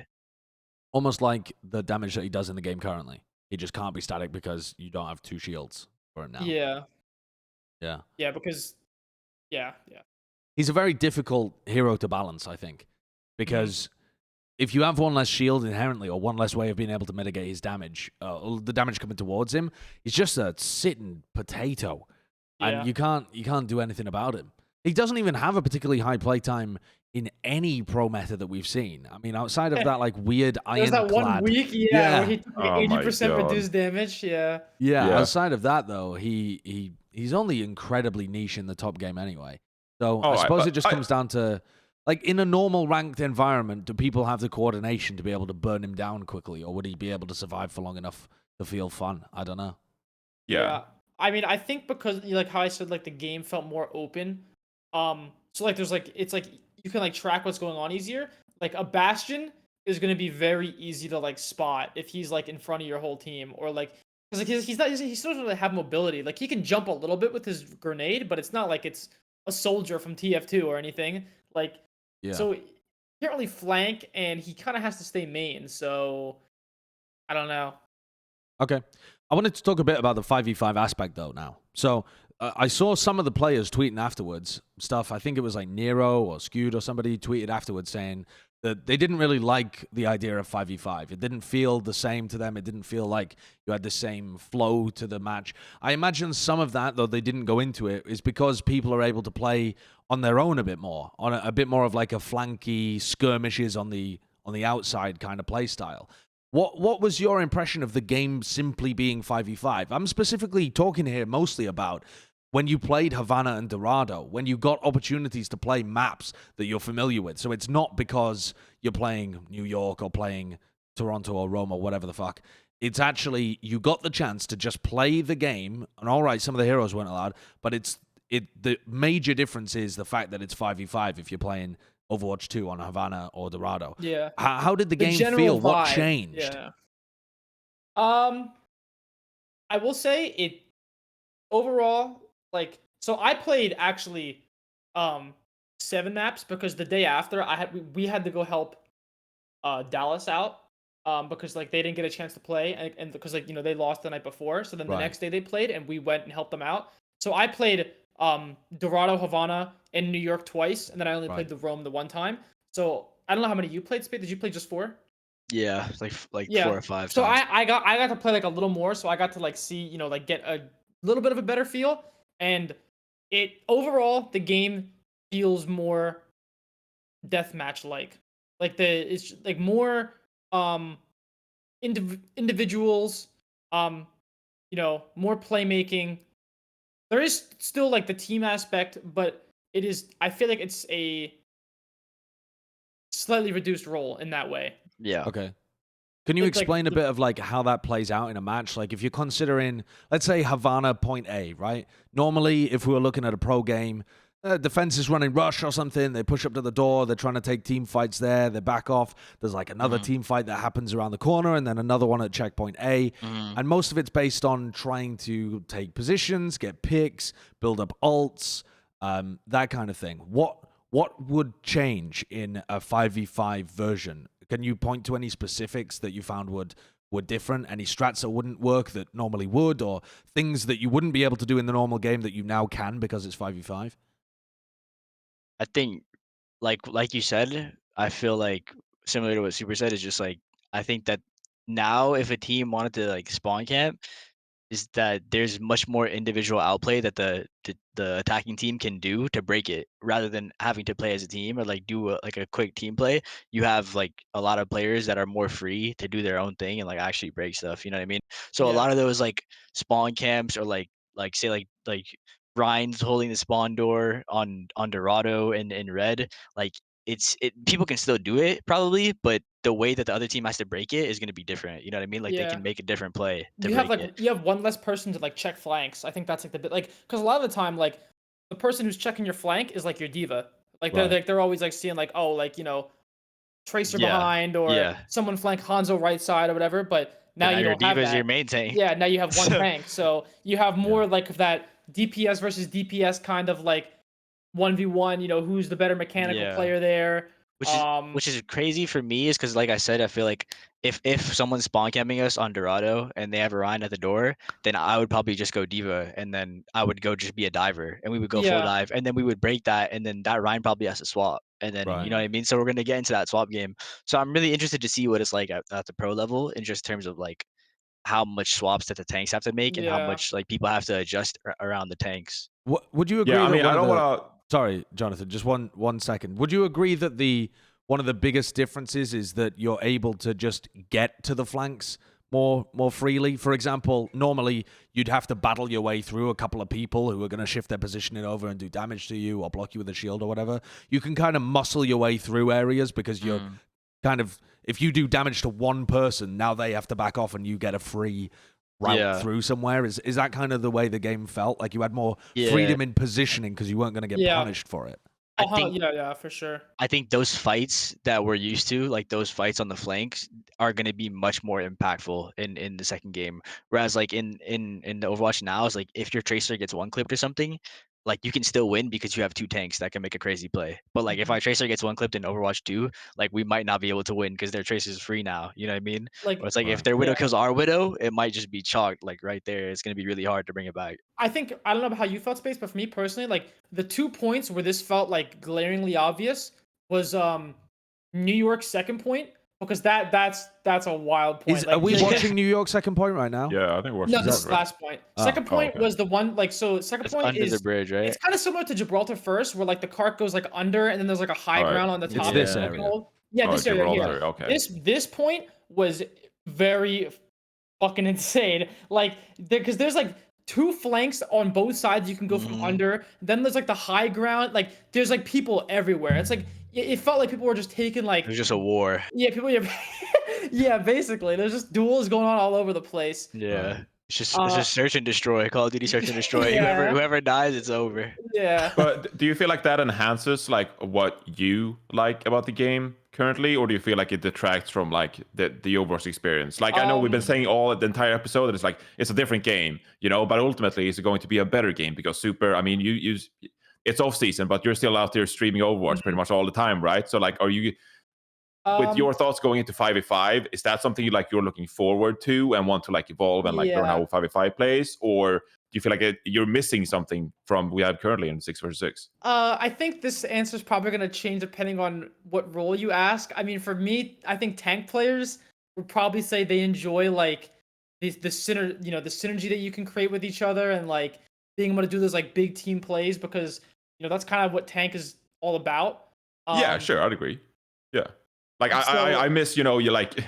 Almost like the damage that he does in the game currently. He just can't be static because you don't have 2 shields for it now. Yeah, because he's a very difficult hero to balance, I think, because if you have 1 less shield inherently, or 1 less way of being able to mitigate his damage, the damage coming towards him, he's just a sitting potato, and you can't do anything about him. He doesn't even have a particularly high playtime in any pro meta that we've seen. I mean, outside of that like weird ironclad. There's that 1 week, where he took 80% reduced damage. Yeah. Outside of that though, he's only incredibly niche in the top game anyway. So I suppose it just comes down to, like, in a normal ranked environment, do people have the coordination to be able to burn him down quickly, or would he be able to survive for long enough to feel fun? I don't know. Yeah. I mean, I think because like how I said, like the game felt more open. So like there's like it's like you can like track what's going on easier. Like a Bastion is going to be very easy to like spot if he's like in front of your whole team, or like because like he still doesn't really have mobility. Like he can jump a little bit with his grenade, but it's not like it's a soldier from TF2 or anything. Like so he can't really flank, and he kind of has to stay main. So I don't know. Okay, I wanted to talk a bit about the 5v5 aspect though now. So I saw some of the players tweeting afterwards stuff. I think it was like Nero or Skewed or somebody tweeted afterwards saying, that they didn't really like the idea of 5v5. It didn't feel the same to them. It didn't feel like you had the same flow to the match. I imagine some of that, though they didn't go into it, is because people are able to play on their own a bit more, on a bit more of like a flanky skirmishes on the outside kind of play style. What was your impression of the game simply being 5v5? I'm specifically talking here mostly about when you played Havana and Dorado, when you got opportunities to play maps that you're familiar with. So it's not because you're playing New York or playing Toronto or Rome or whatever the fuck. It's actually, you got the chance to just play the game, and all right, some of the heroes weren't allowed, but the major difference is the fact that it's 5v5 if you're playing Overwatch 2 on Havana or Dorado. Yeah. How did the game feel? What changed? Yeah. I will say it overall, like, so I played actually 7 maps because the day after we had to go help Dallas out because like they didn't get a chance to play and because like they lost the night before, so then the next day they played and we went and helped them out. So I played Dorado, Havana, and New York twice, and then I only played the Rome the one time. So I don't know how many you played, Spade. Did you play just 4? Yeah, like 4 or 5 So times. I got to play like a little more, so I got to like see, like get a little bit of a better feel. And it overall the game feels more deathmatch like. It's like more individuals, more playmaking. There is still like the team aspect, but I feel like it's a slightly reduced role in that way. Yeah. Okay. Can you explain a bit of like how that plays out in a match? Like if you're considering, let's say Havana point A, right? Normally, if we were looking at a pro game, defense is running rush or something. They push up to the door. They're trying to take team fights there. They back off. There's like another team fight that happens around the corner and then another one at checkpoint A. And most of it's based on trying to take positions, get picks, build up ults, that kind of thing. What would change in a 5v5 version? Can you point to any specifics that you found were different? Any strats that wouldn't work that normally would, or things that you wouldn't be able to do in the normal game that you now can because it's 5v5? I think, like you said, I feel like similar to what Super said is just like I think that now if a team wanted to like spawn camp, is that there's much more individual outplay that the attacking team can do to break it rather than having to play as a team or like do like a quick team play. You have like a lot of players that are more free to do their own thing and like actually break stuff. You know what I mean? So a lot of those like spawn camps or like say like Ryan's holding the spawn door on Dorado and Red, like people can still do it probably, but the way that the other team has to break it is going to be different. You know what I mean? Like they can make a different play to break it. You have one less person to like check flanks. I think that's like the bit like because a lot of the time like the person who's checking your flank is like your diva. Like they're always like seeing like Tracer behind or someone flank Hanzo right side or whatever. But now you don't have that. Diva's your main tank. Yeah, now you have one tank, so you have more like of that DPS versus DPS kind of like 1v1. Who's the better mechanical player there? Which is crazy for me is because like I said, I feel like if someone's spawn camping us on Dorado and they have a Ryan at the door, then I would probably just go Diva and then I would go just be a diver and we would go full dive and then we would break that and then that Ryan probably has to swap and then you know what I mean. So we're gonna get into that swap game. So I'm really interested to see what it's like at the pro level in just terms of like how much swaps that the tanks have to make and how much like people have to adjust around the tanks. Would you agree? Yeah, I mean, that I don't want to. Sorry, Jonathan, just one second. Would you agree that one of the biggest differences is that you're able to just get to the flanks more freely? For example, normally you'd have to battle your way through a couple of people who are going to shift their positioning over and do damage to you or block you with a shield or whatever. You can kind of muscle your way through areas because you're kind of, if you do damage to one person, now they have to back off and you get a free route through somewhere. Is that kind of the way the game felt? Like you had more freedom in positioning because you weren't going to get punished for it? I think, for sure. I think those fights that we're used to, like those fights on the flanks, are going to be much more impactful in the second game. Whereas like in the Overwatch now, is like if your Tracer gets one clipped or something, like you can still win because you have 2 tanks that can make a crazy play. But like if our Tracer gets one clipped in Overwatch 2, like we might not be able to win because their Tracer is free now. You know what I mean? Or it's like if their Widow kills our Widow, it might just be chalked like right there. It's going to be really hard to bring it back. I think I don't know how you felt, Space, but for me personally, like the 2 points where this felt like glaringly obvious was New York second point, because that's a wild point. Are we watching New York second point right now? Yeah, I think we're watching. No, this is last point. Second point was the one second It's point under is the bridge, right? It's kind of similar to Gibraltar first, where like the cart goes like under, and then there's like a high ground on the top. It's this area. Yeah, this area here. Okay. This point was very fucking insane. Like, because there's like 2 flanks on both sides you can go from under. Then there's like the high ground. Like, there's like people everywhere. It's like it felt like people were just taking like. It was just a war. Yeah, people. Yeah, basically, there's just duels going on all over the place. Yeah. It's just search and destroy. Call of Duty search and destroy. Yeah. Whoever dies, it's over. Yeah. But do you feel like that enhances like what you like about the game currently, or do you feel like it detracts from like the Overwatch experience? Like I know we've been saying the entire episode that it's like it's a different game, you know, but ultimately it's going to be a better game because Super. I mean, you it's off season, but you're still out there streaming Overwatch pretty much all the time, right? So like, are you? With your thoughts going into 5v5, is that something you're looking forward to and want to like evolve and like learn how 5v5 plays, or do you feel like you're missing something from we have currently in 6v6? I think this answer is probably going to change depending on what role you ask. I mean, for me, I think tank players would probably say they enjoy like the synergy that you can create with each other and like being able to do those like big team plays, because that's kind of what tank is all about. Yeah, sure, I'd agree. Yeah. Like I miss, you like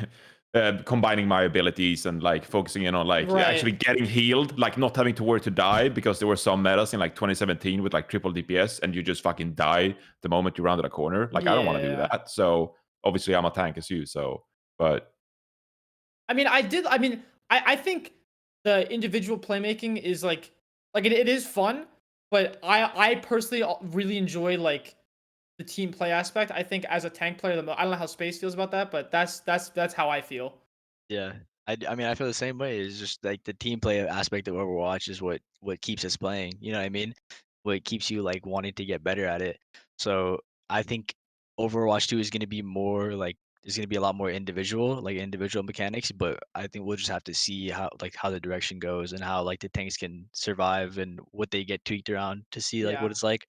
combining my abilities and like focusing in on like actually getting healed, like not having to worry to die, because there were some metas in like 2017 with like triple DPS and you just fucking die the moment you rounded a corner. Like I don't want to do that. So obviously I'm a tank as you. So, but I think the individual playmaking is like it is fun, but I personally really enjoy like the team play aspect. I think as a tank player, I don't know how Space feels about that, but that's how I feel. Yeah, I mean I feel the same way. It's just like the team play aspect of Overwatch is what keeps us playing. You know what I mean? What keeps you like wanting to get better at it. So I think Overwatch 2 is going to be more like there's going to be a lot more individual mechanics, but I think we'll just have to see how the direction goes and how like the tanks can survive and what they get tweaked around to see like what it's like.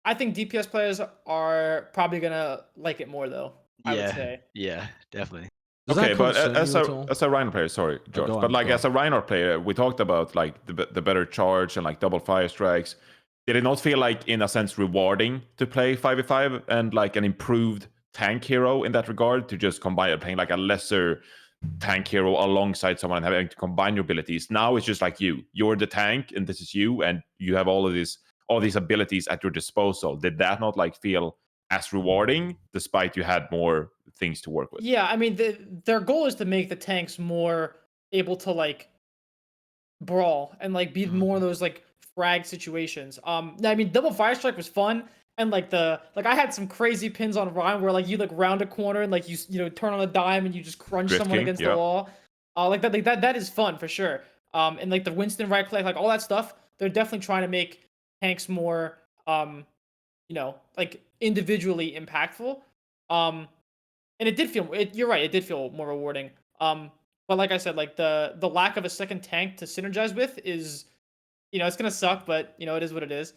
I think DPS players are probably gonna like it more, though. I would say. Yeah, definitely. Okay, but as a Reinhardt player, sorry, George, but like as a Reinhardt player, we talked about like the better charge and like double fire strikes. Did it not feel like, in a sense, rewarding to play 5v5 and like an improved tank hero in that regard, to just combine playing like a lesser tank hero alongside someone and having to combine your abilities? Now it's just like you're the tank and this is you, and you have all these abilities at your disposal. Did that not like feel as rewarding despite you had more things to work with? Yeah, I mean their goal is to make the tanks more able to like brawl and like be more of those like frag situations. I mean double fire strike was fun, and like I had some crazy pins on Ryan where like you like round a corner and like you turn on a dime and you just crunch someone against the wall. That is fun for sure. And like the Winston right click, like all that stuff, they're definitely trying to make tanks more like individually impactful. And it did feel you're right, it did feel more rewarding. But like I said, like the lack of a second tank to synergize with is it's gonna suck, but it is what it is.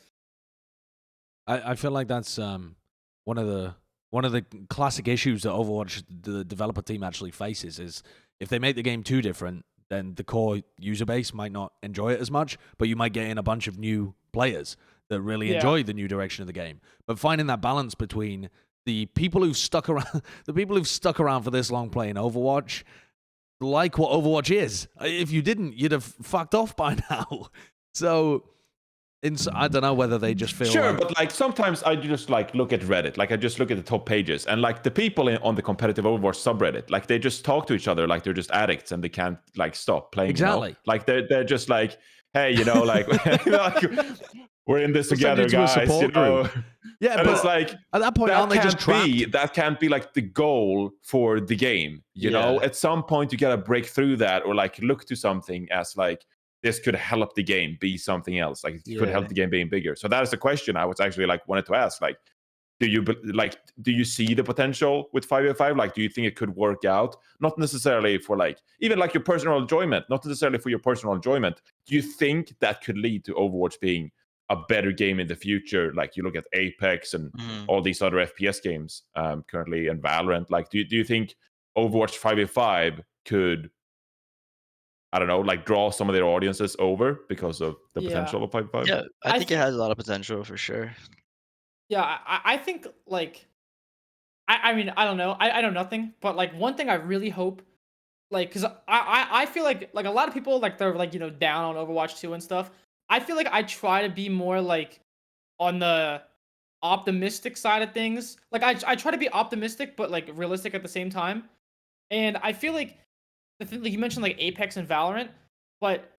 I feel like that's one of the classic issues that Overwatch, the developer team, actually faces, is if they make the game too different, then the core user base might not enjoy it as much, but you might get in a bunch of new players that really enjoy the new direction of the game. But finding that balance between the people who've stuck around for this long playing Overwatch, like what Overwatch is. If you didn't, you'd have fucked off by now. So I don't know whether they just feel but like sometimes I just like look at Reddit, like I just look at the top pages, and like the people on the competitive Overwatch subreddit, like they just talk to each other like they're just addicts and they can't like stop playing. Exactly. Like they're just like, hey, like, like we're in this together, guys. Yeah, and but it's like at that point, aren't they just trapped? That can't be like the goal for the game. You know, at some point you gotta break through that, or like look to something as like, this could help the game be something else. Like it could help the game being bigger. So that is the question I was actually like wanted to ask. Like, do you see the potential with 5v5? Like, do you think it could work out? Not necessarily for like even like your personal enjoyment. Not necessarily for your personal enjoyment. Do you think that could lead to Overwatch being a better game in the future. Like you look at Apex and all these other FPS games currently, and Valorant. Like, do you think Overwatch 5v5 could, I don't know, like draw some of their audiences over because of the potential of 5v5? Yeah, I think it has a lot of potential for sure. Yeah, I think like I mean I don't know. I know nothing, but like one thing I really hope, like, because I feel like a lot of people, like, they're like, down on Overwatch 2 and stuff. I feel like I try to be more like on the optimistic side of things. Like I try to be optimistic but like realistic at the same time. And I feel like like you mentioned like Apex and Valorant, but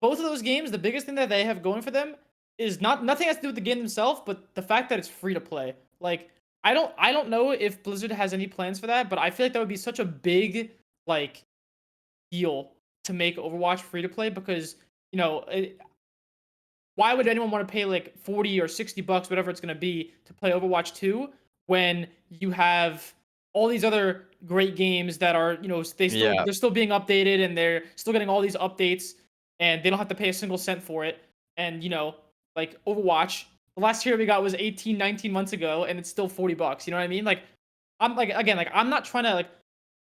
both of those games, the biggest thing that they have going for them is nothing has to do with the game themselves, but the fact that it's free to play. Like I don't know if Blizzard has any plans for that, but I feel like that would be such a big like deal to make Overwatch free to play, because why would anyone want to pay like 40 or 60 bucks, whatever it's going to be, to play Overwatch 2 when you have all these other great games that are, they're still being updated, and they're still getting all these updates, and they don't have to pay a single cent for it. And, like Overwatch, the last year we got was 18, 19 months ago, and it's still 40 bucks. You know what I mean? Like, I'm like, again, like, I'm not trying to, like,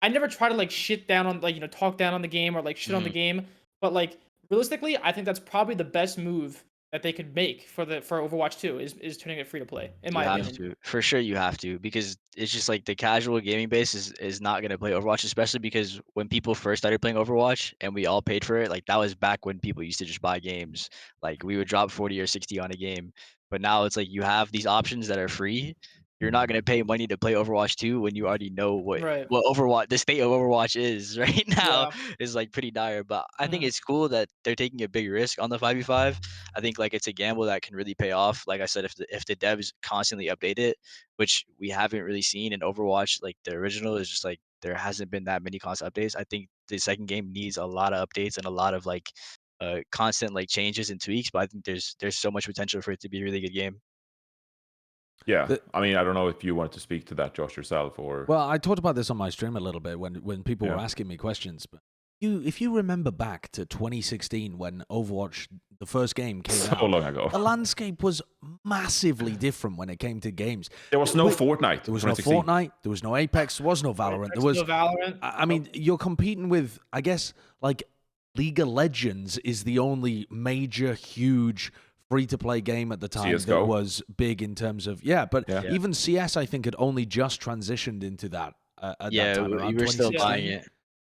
I never try to like shit down on, like, talk down on the game or like shit on the game, but like realistically, I think that's probably the best move that they could make for Overwatch 2 is turning it free to play, in my opinion. You have to. For sure you have to, because it's just like the casual gaming base is not going to play Overwatch, especially because when people first started playing Overwatch and we all paid for it, like that was back when people used to just buy games. Like we would drop 40 or 60 on a game. But now it's like you have these options that are free. You're not going to pay money to play Overwatch 2 when you already know what Overwatch, the state of Overwatch is right now is like pretty dire. But I think it's cool that they're taking a big risk on the 5v5. I think like it's a gamble that can really pay off. Like I said, if the devs constantly update it, which we haven't really seen in Overwatch, like the original is just like there hasn't been that many constant updates. I think the second game needs a lot of updates and a lot of like constant like changes and tweaks. But I think there's so much potential for it to be a really good game. Yeah, I mean, I don't know if you wanted to speak to that, Josh, yourself, or... Well, I talked about this on my stream a little bit when people were asking me questions, but if you remember back to 2016 when Overwatch, the first game, came out, so long ago, the landscape was massively different when it came to games. There was no Fortnite. There was no Fortnite. There was no Apex. There was no Valorant. There was no Valorant. I mean, you're competing with, I guess, like League of Legends is the only major, huge free-to-play game at the time CS:GO. that was big in terms of even CS, I think, had only just transitioned into that at that time. We were still buying it.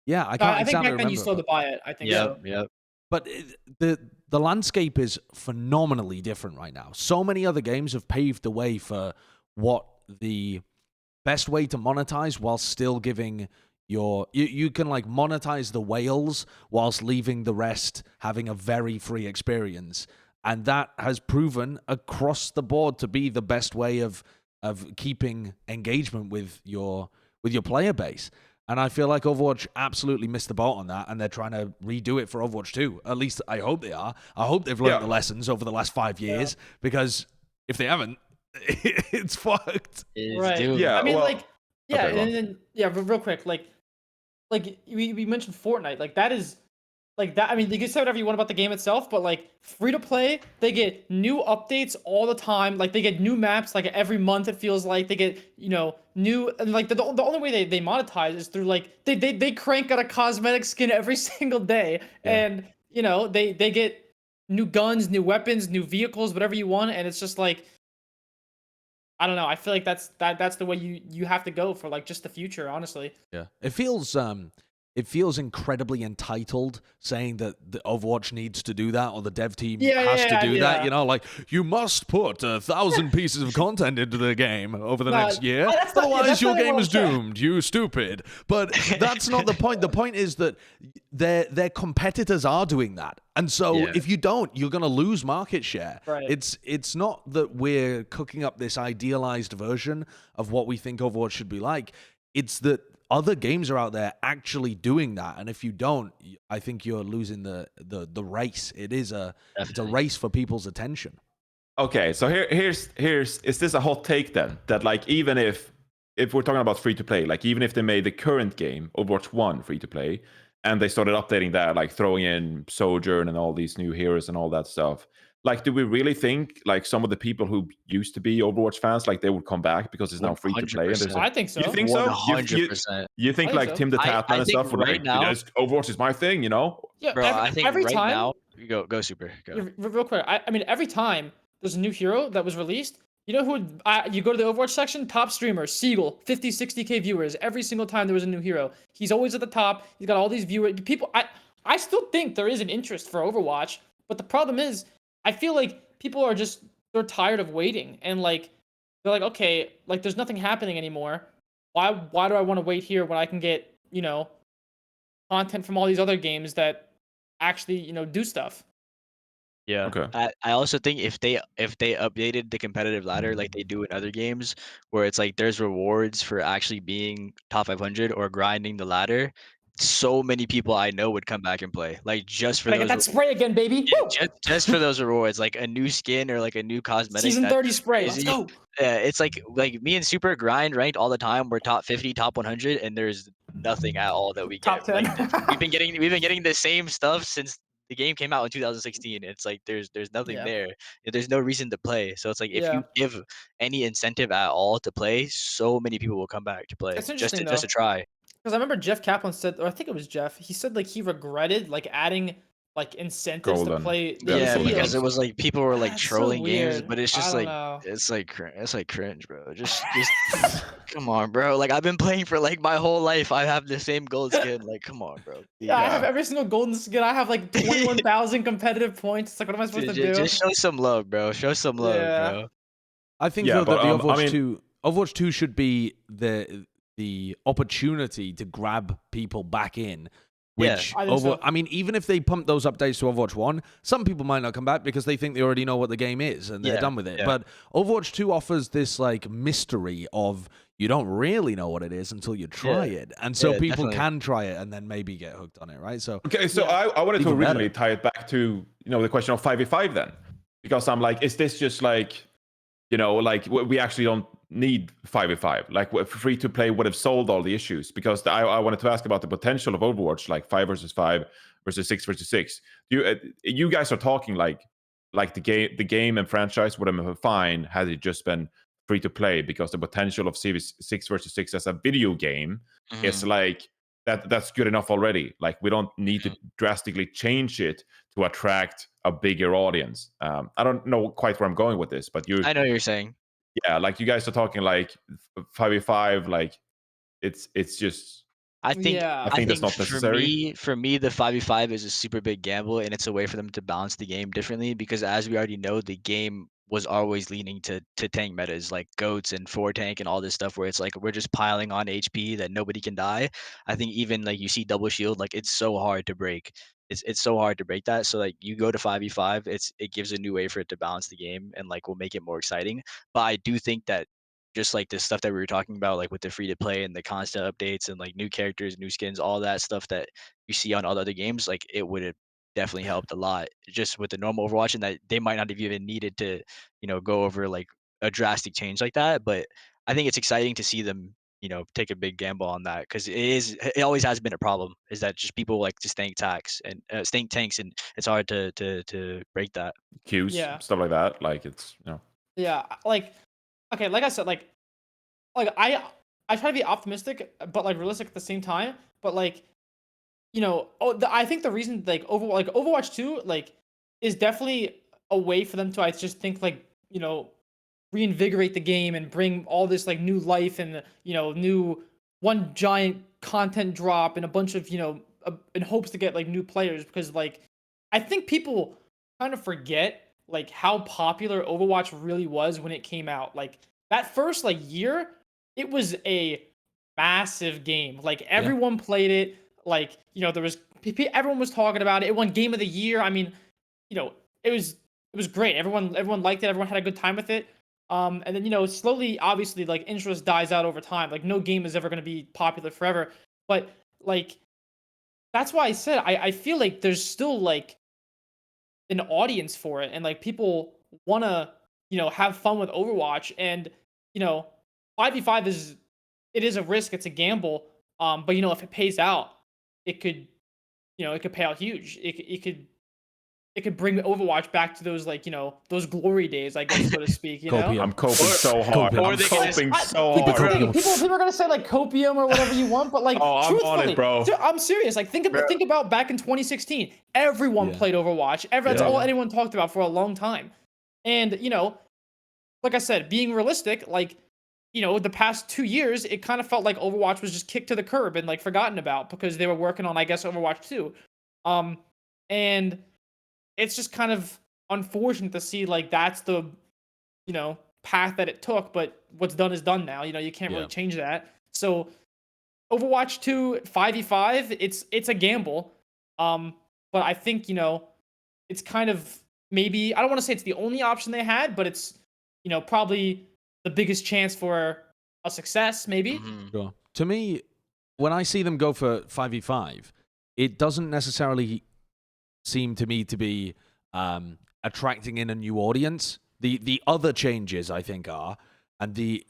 Yeah, I can't exactly remember. I think back then you still had to buy it. I think so. Yeah. But the landscape is phenomenally different right now. So many other games have paved the way for what the best way to monetize while still giving you can like monetize the whales whilst leaving the rest having a very free experience. And that has proven across the board to be the best way of keeping engagement with your player base. And I feel like Overwatch absolutely missed the boat on that, and they're trying to redo it for Overwatch 2. At least I hope they are. I hope they've learned the lessons over the last 5 years, because if they haven't, it's fucked. Right. Yeah. I mean, okay, real quick, like we mentioned Fortnite, like that is. Like that, I mean, you can say whatever you want about the game itself, but like free to play, they get new updates all the time. Like they get new maps, like every month. It feels like they get, new, and like the only way they monetize is through like they crank out a cosmetic skin every single day, and they get new guns, new weapons, new vehicles, whatever you want, and it's just like, I don't know. I feel like that's the way you have to go for like just the future, honestly. Yeah, it feels incredibly entitled saying that the Overwatch needs to do that, or the dev team has to do that. Like, you must put 1,000 pieces of content into the game over the next year. Otherwise, your game is doomed, you stupid. But that's not the point. The point is that their competitors are doing that. And so if you don't, you're going to lose market share. Right. It's not that we're cooking up this idealized version of what we think Overwatch should be like. It's that other games are out there actually doing that, and if you don't, I think you're losing the race. It's a race for people's attention. Okay, so here's is this a hot take then? That like even if we're talking about free to play, like even if they made the current game Overwatch 1 free to play, and they started updating that, like throwing in Sojourn and all these new heroes and all that stuff, like, do we really think like some of the people who used to be Overwatch fans, like they would come back because it's now free to play? And there's 100%. I think so. you think so? 100%. You I think think like so. Tim the Tatman I and think stuff would right like, now, Overwatch is my thing, you know? Yeah, bro, I think every right time. now, go super, Yeah, go. real quick. I mean, every time there's a new hero that was released, you know who? You go to the Overwatch section, top streamer, Siegel, 50, 60K viewers. Every single time there was a new hero, he's always at the top. He's got all these viewers. People, I still think there is an interest for Overwatch, but the problem is, I feel like people are just they're tired of waiting, and like they're like, okay, like there's nothing happening anymore. Why do I want to wait here when I can get content from all these other games that actually do stuff? Yeah. Okay. I also think if they updated the competitive ladder like they do in other games, where it's like there's rewards for actually being top 500 or grinding the ladder, so many people I know would come back and play, like just for Can I get those. that spray again, baby? Yeah, Woo! just for those rewards, like a new skin or like a new cosmetic. Season That's 30 spray. Let's crazy. go. It's like me and Super grind ranked all the time. We're top 50, top 100, and there's nothing at all that we get. Top 10. Like we've been getting the same stuff since the game came out in 2016. It's like there's nothing Yeah. there. There's no reason to play. So it's like if Yeah. you give any incentive at all to play, so many people will come back to play It's just interesting to though. try. Because I remember Jeff Kaplan said, or I think it was Jeff, he said like he regretted like adding like incentives to Golden. play Yeah, the Yeah, golden because guns. it was like people were like That's so trolling games, weird. but it's I just don't like know. it's like cringe, bro. Just come on, bro. Like I've been playing for like my whole life. I have the same gold skin. Like come on, bro. Yeah, I have Yeah. every single golden skin. I have like 21,000 competitive points. It's like, what am I supposed to do? Just show some love, bro. Show some love, Yeah. bro. I think Yeah, though that but, the I Overwatch mean- 2 Overwatch 2 should be the opportunity to grab people back in. Yeah, Which I think so. I mean, even if they pump those updates to Overwatch 1, some people might not come back because they think they already know what the game is and they're Yeah, done with it. yeah. But Overwatch 2 offers this like mystery of you don't really know what it is until you try it. And so Yeah, people definitely. can try it and then maybe get hooked on it, right? So Okay, so Yeah. I wanted to Even originally better. tie it back to the question of 5v5 then, because I'm like, is this just like like we actually don't need 5v5? Like free to play would have solved all the issues, because I wanted to ask about the potential of Overwatch, like 5 versus 5 versus 6 versus 6. You guys are talking like the game and franchise would have been fine had it just been free to play, because the potential of 6 versus 6 as a video game is Mhm. like that's good enough already. Like we don't need to drastically change it to attract a bigger audience. I don't know quite where I'm going with this, but I know what you're saying. yeah, like you guys are talking like 5v5, like it's just I think Yeah. I think that's not necessary. For me, the 5v5 is a super big gamble, and it's a way for them to balance the game differently. Because as we already know, the game was always leaning to tank metas like goats and 4 tank and all this stuff, where it's like we're just piling on HP that nobody can die. I think even like you see double shield, like it's so hard to break. It's so hard to break that. So like you go to 5v5, it gives a new way for it to balance the game and like will make it more exciting. But I do think that just like the stuff that we were talking about, like with the free to play and the constant updates and like new characters, new skins, all that stuff that you see on all the other games, like it would have definitely helped a lot just with the normal Overwatch, and that they might not have even needed to, go over like a drastic change like that. But I think it's exciting to see them, take a big gamble on that, because it always has been a problem, is that just people like to stank tanks, and it's hard to break that. Queues, Yeah. stuff like that. Like it's Yeah. Like, okay, like I said, like I try to be optimistic, but like realistic at the same time. But like, I think the reason like Overwatch 2 like is definitely a way for them to, I just think, like, reinvigorate the game and bring all this like new life and new one giant content drop and a bunch of in hopes to get like new players, because like I think people kind of forget like how popular Overwatch really was when it came out. Like that first like year, it was a massive game. Like everyone played it. Like there was everyone was talking about it. It won Game of the Year. I mean, it was great. Everyone liked it. Everyone had a good time with it. And then slowly, obviously, like interest dies out over time. Like no game is ever going to be popular forever. But like that's why I said I feel like there's still like an audience for it, and like people want to have fun with Overwatch. And 5v5 is a risk, it's a gamble. But if it pays out, it could it could pay out huge. It could it could bring Overwatch back to those like, those glory days, I guess, so to speak. Copium. I'm coping so hard. Or I'm they can just- coping so That's the hard. thing. People are gonna say like copium or whatever you want, but like Oh, I'm on truthfully, it, bro. I'm serious. Like think about back in 2016. Everyone played Overwatch. That's all anyone talked about for a long time. And like I said, being realistic, like the past 2 years, it kind of felt like Overwatch was just kicked to the curb and like forgotten about because they were working on, I guess, Overwatch 2. And it's just kind of unfortunate to see like that's the path that it took, but what's done is done now. You can't really change that. So Overwatch 2 5v5, it's a gamble. But I think it's kind of, maybe, I don't want to say it's the only option they had, but it's probably the biggest chance for a success, maybe. Sure. To me, when I see them go for 5v5, it doesn't necessarily seem to me to be attracting in a new audience. The other changes, I think, are, and the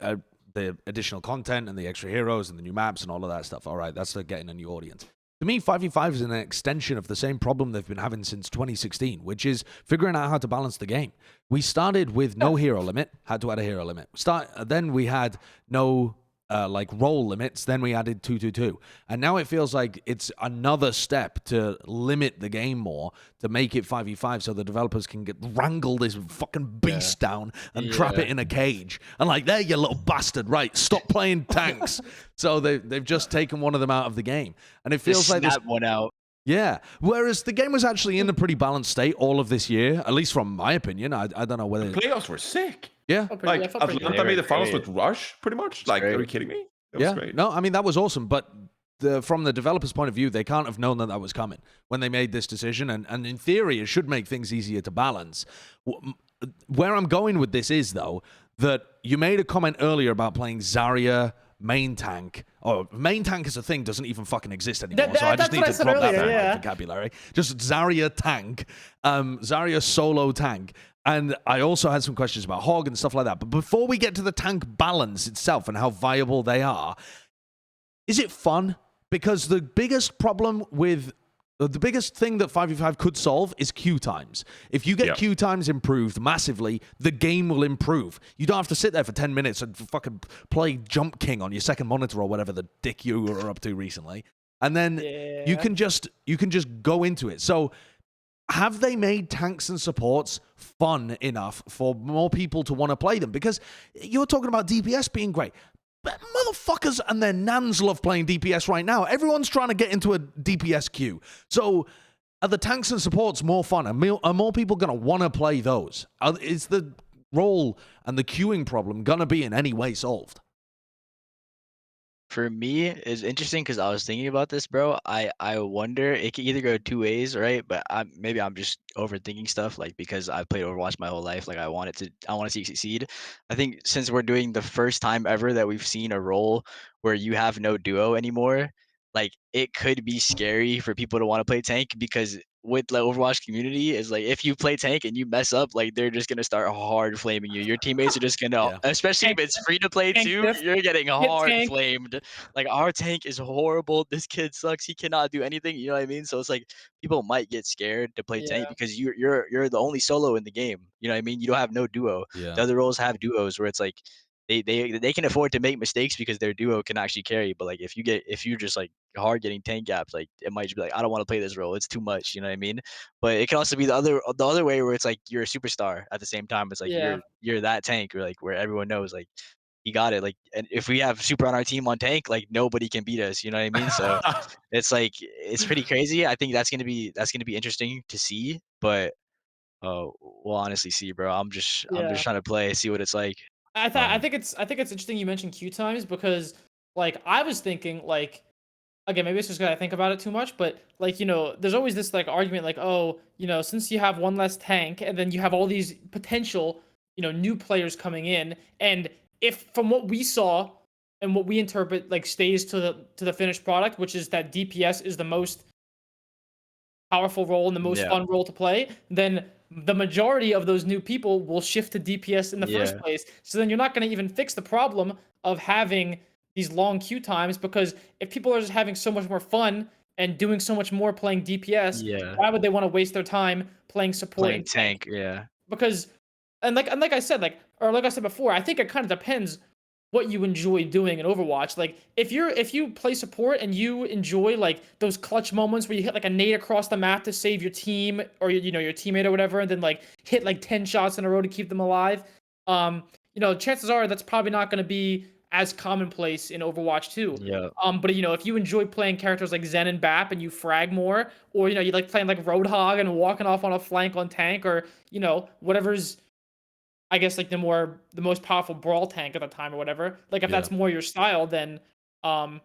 additional content and the extra heroes and the new maps and all of that stuff. All right, that's getting a new audience. To me, 5v5 is an extension of the same problem they've been having since 2016, which is figuring out how to balance the game. We started with no hero limit, had to add a hero limit. Then we had no role limits, then we added 2-2-2. And now it feels like it's another step to limit the game more, to make it 5v5 so the developers can wrangle this fucking beast down and trap it in a cage. And like, there, you little bastard, right, stop playing tanks. So they've just taken one of them out of the game. And it feels like this one out. Yeah, whereas the game was actually in a pretty balanced state all of this year, at least from my opinion. I don't know whether... The playoffs were sick. Yeah. Like, Atlanta made the finals with Rush, pretty much. Like, are you kidding me? It was great. No, I mean, that was awesome, but from the developer's point of view, they can't have known that was coming when they made this decision, and in theory, it should make things easier to balance. Where I'm going with this is, though, that you made a comment earlier about playing Zarya main tank. Oh, main tank as a thing doesn't even fucking exist anymore. So I just need to drop that from my vocabulary. Just Zarya tank, Zarya solo tank. And I also had some questions about Hog and stuff like that. But before we get to the tank balance itself and how viable they are, is it fun? Because the biggest problem with the biggest thing that 5v5 could solve is queue times. If you get queue times improved massively, the game will improve. You don't have to sit there for 10 minutes and fucking play Jump King on your second monitor or whatever the dick you were up to recently. And then you can just go into it. So have they made tanks and supports fun enough for more people to want to play them? Because you're talking about DPS being great. But motherfuckers and their nans love playing DPS right now. Everyone's trying to get into a DPS queue. So are the tanks and supports more fun? Are more people going to want to play those? Is the role and the queuing problem going to be in any way solved? For me, it's interesting because I was thinking about this, bro. I wonder, it could either go two ways, right? But maybe I'm just overthinking stuff, like, because I've played Overwatch my whole life. Like, I want to see it succeed. I think since we're doing the first time ever that we've seen a role where you have no duo anymore, like, it could be scary for people to want to play tank, because with the Overwatch community is like, if you play tank and you mess up, like, they're just gonna start hard flaming you. Your teammates are just gonna, especially if it's free to play too, you're getting hard flamed. Like, our tank is horrible. This kid sucks. He cannot do anything. You know what I mean? So it's like people might get scared to play tank because you're the only solo in the game. You know what I mean? You don't have no duo. The other roles have duos where it's like they can afford to make mistakes because their duo can actually carry. But like, if you're just like hard getting tank gaps, like, it might just be like, I don't want to play this role, it's too much, you know what I mean? But it can also be the other way, where it's like you're a superstar at the same time. It's like you're that tank, or like, where everyone knows like he got it. Like, and if we have super on our team on tank, like, nobody can beat us, you know what I mean? So it's like, it's pretty crazy. I think that's gonna be interesting to see. But we'll honestly see, bro. I'm just trying to play, see what it's like. I think it's interesting you mentioned queue times, because like, I was thinking, like, again, maybe it's just because I think about it too much, but like, there's always this like argument, like, oh, since you have one less tank, and then you have all these potential, new players coming in, and if from what we saw and what we interpret, like, stays to the finished product, which is that DPS is the most powerful role and the most fun role to play, then the majority of those new people will shift to DPS in the first place. So then you're not going to even fix the problem of having these long queue times, because if people are just having so much more fun and doing so much more playing DPS, Yeah. why would they want to waste their time playing support Playing and tank? tank, yeah. Because like I said, like I said before, I think it kind of depends what you enjoy doing in Overwatch. Like if you play support and you enjoy like those clutch moments where you hit like a nade across the map to save your team or your teammate or whatever, and then like hit like 10 shots in a row to keep them alive, chances are that's probably not going to be as commonplace in Overwatch 2. Yeah. But if you enjoy playing characters like Zen and Bap and you frag more, or you like playing like Roadhog and walking off on a flank on tank, or whatever's, I guess, like the most powerful brawl tank at the time or whatever. Like if that's more your style, then I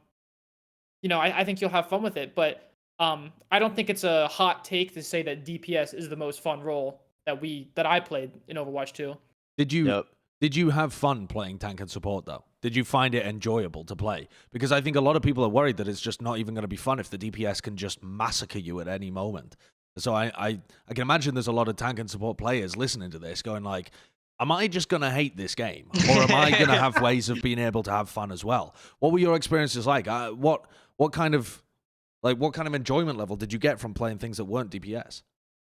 think you'll have fun with it. But I don't think it's a hot take to say that DPS is the most fun role that I played in Overwatch 2. Did you have fun playing tank and support though? Did you find it enjoyable to play? Because I think a lot of people are worried that it's just not even going to be fun if the DPS can just massacre you at any moment. So I can imagine there's a lot of tank and support players listening to this going like, am I just going to hate this game? Or am I going to have ways of being able to have fun as well? What were your experiences like? What kind of enjoyment level did you get from playing things that weren't DPS?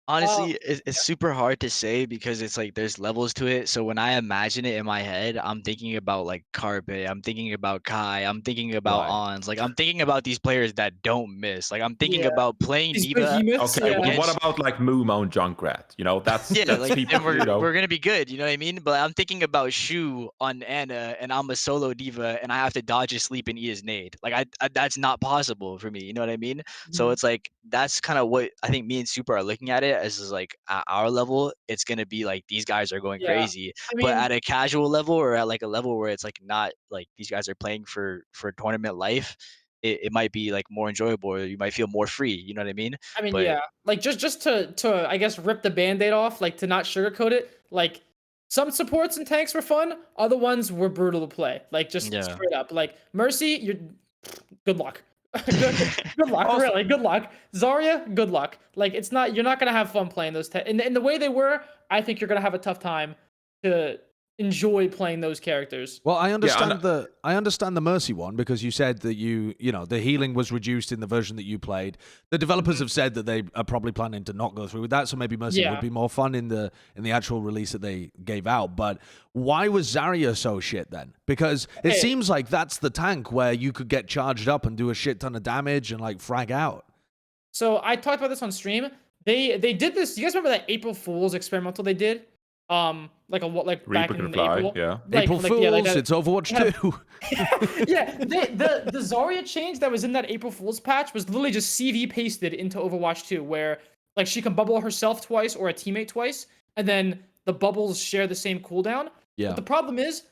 Honestly, it's super hard to say because it's like there's levels to it. So when I imagine it in my head, I'm thinking about like Carpe, I'm thinking about Kai, I'm thinking about Ons. Like I'm thinking about these players that don't miss. Like I'm thinking about playing These D.Va. behemoths, Okay, yeah. what about like Mumo and Junkrat? That's like people. and we're gonna be good. You know what I mean? But I'm thinking about Shu on Ana, and I'm a solo D.Va, and I have to dodge his sleep and eat his nade. Like I that's not possible for me. You know what I mean? So it's like that's kind of what I think me and Super are looking at it as, is like at our level, it's gonna be like these guys are going crazy. I But mean, at a casual level or at like a level where it's like not like these guys are playing for tournament life, it might be like more enjoyable, or you might feel more free. You know what I mean? But yeah. Like just to I guess rip the band-aid off, like to not sugarcoat it, like some supports and tanks were fun, other ones were brutal to play. Like just straight up. Like Mercy, you're good luck. good luck, Also, really. Good luck. Zarya, good luck. Like you're not gonna have fun playing those. In the way they were, I think you're gonna have a tough time to enjoy playing those characters. Well, I understand the Mercy one because you said that the healing was reduced in the version that you played. The developers have said that they are probably planning to not go through with that, so maybe Mercy would be more fun in the actual release that they gave out. But why was Zarya so shit then? Because it seems like that's the tank where you could get charged up and do a shit ton of damage and like frag out. So I talked about this on stream. They did this. You guys remember that April Fool's experimental they did? Back in April. Yeah. April Fools, it's Overwatch 2. The Zarya change that was in that April Fool's patch was literally just CV pasted into Overwatch 2, where like she can bubble herself twice or a teammate twice, and then the bubbles share the same cooldown. Yeah. But the problem is,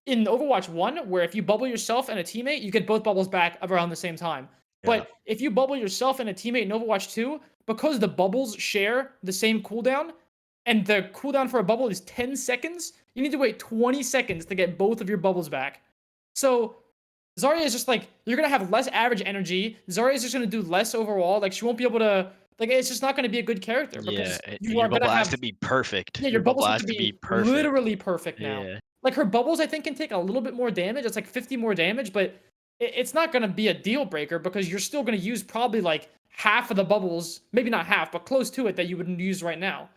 in Overwatch 1, where if you bubble yourself and a teammate, you get both bubbles back around the same time. But if you bubble yourself and a teammate in Overwatch 2, because the bubbles share the same cooldown, and the cooldown for a bubble is 10 seconds, you need to wait 20 seconds to get both of your bubbles back. So Zarya is just like, you're going to have less average energy. Zarya is just going to do less overall. Like, she won't be able to, like, it's just not going to be a good character. Because your bubble has to be perfect. Yeah, your bubbles have to be perfect. Literally perfect now. Yeah. Like, her bubbles, I think, can take a little bit more damage. It's like 50 more damage, but it's not going to be a deal breaker because you're still going to use probably like half of the bubbles, maybe not half, but close to it that you would use right now.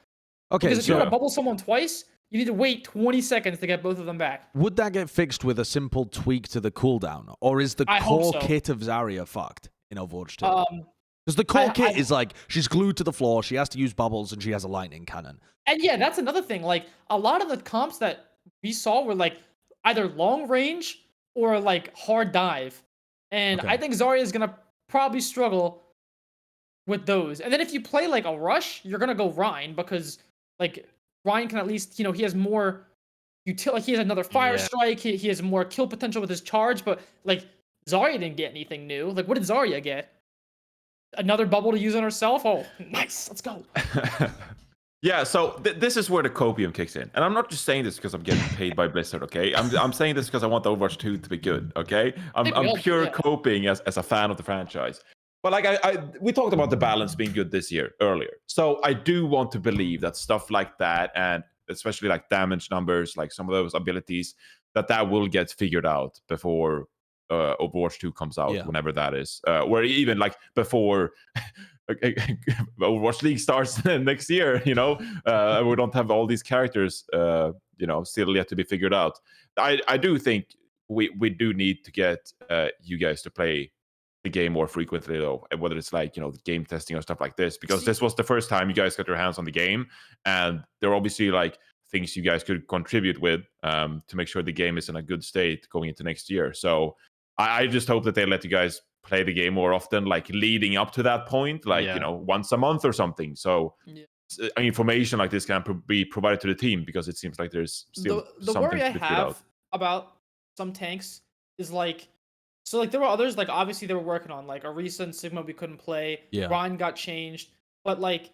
Okay, because if you want to bubble someone twice, you need to wait 20 seconds to get both of them back. Would that get fixed with a simple tweak to the cooldown? Or is the core kit of Zarya fucked in Overwatch 2? Because the core kit is like, she's glued to the floor, she has to use bubbles, and she has a lightning cannon. And yeah, that's another thing. Like, a lot of the comps that we saw were like either long range or like hard dive. And I think Zarya is going to probably struggle with those. And then if you play like a rush, you're going to go Rhine because like Ryan can at least, he has more utility. He has another fire strike. He has more kill potential with his charge. But like Zarya didn't get anything new. Like what did Zarya get? Another bubble to use on herself? Oh, nice. Let's go. Yeah, so this is where the copium kicks in. And I'm not just saying this because I'm getting paid by Blizzard, okay? I'm saying this because I want Overwatch 2 to be good, okay? I'm pure coping as a fan of the franchise. But like we talked about the balance being good this year earlier. So I do want to believe that stuff like that, and especially like damage numbers, like some of those abilities, that will get figured out before Overwatch 2 comes out, Yeah. whenever that is, or even like before Overwatch League starts next year. We don't have all these characters, still yet to be figured out. I do think we do need to get you guys to play the game more frequently, though, whether it's like game testing or stuff like this, because this was the first time you guys got your hands on the game, and there are obviously like things you guys could contribute with to make sure the game is in a good state going into next year. So I just hope that they let you guys play the game more often, like leading up to that point, like once a month or something. So information like this can be provided to the team, because it seems like there's still the something worry I to be figured out have about some tanks is like, so like there were others, like obviously they were working on like Orisa and Sigma we couldn't play. Yeah. Ryan got changed, but like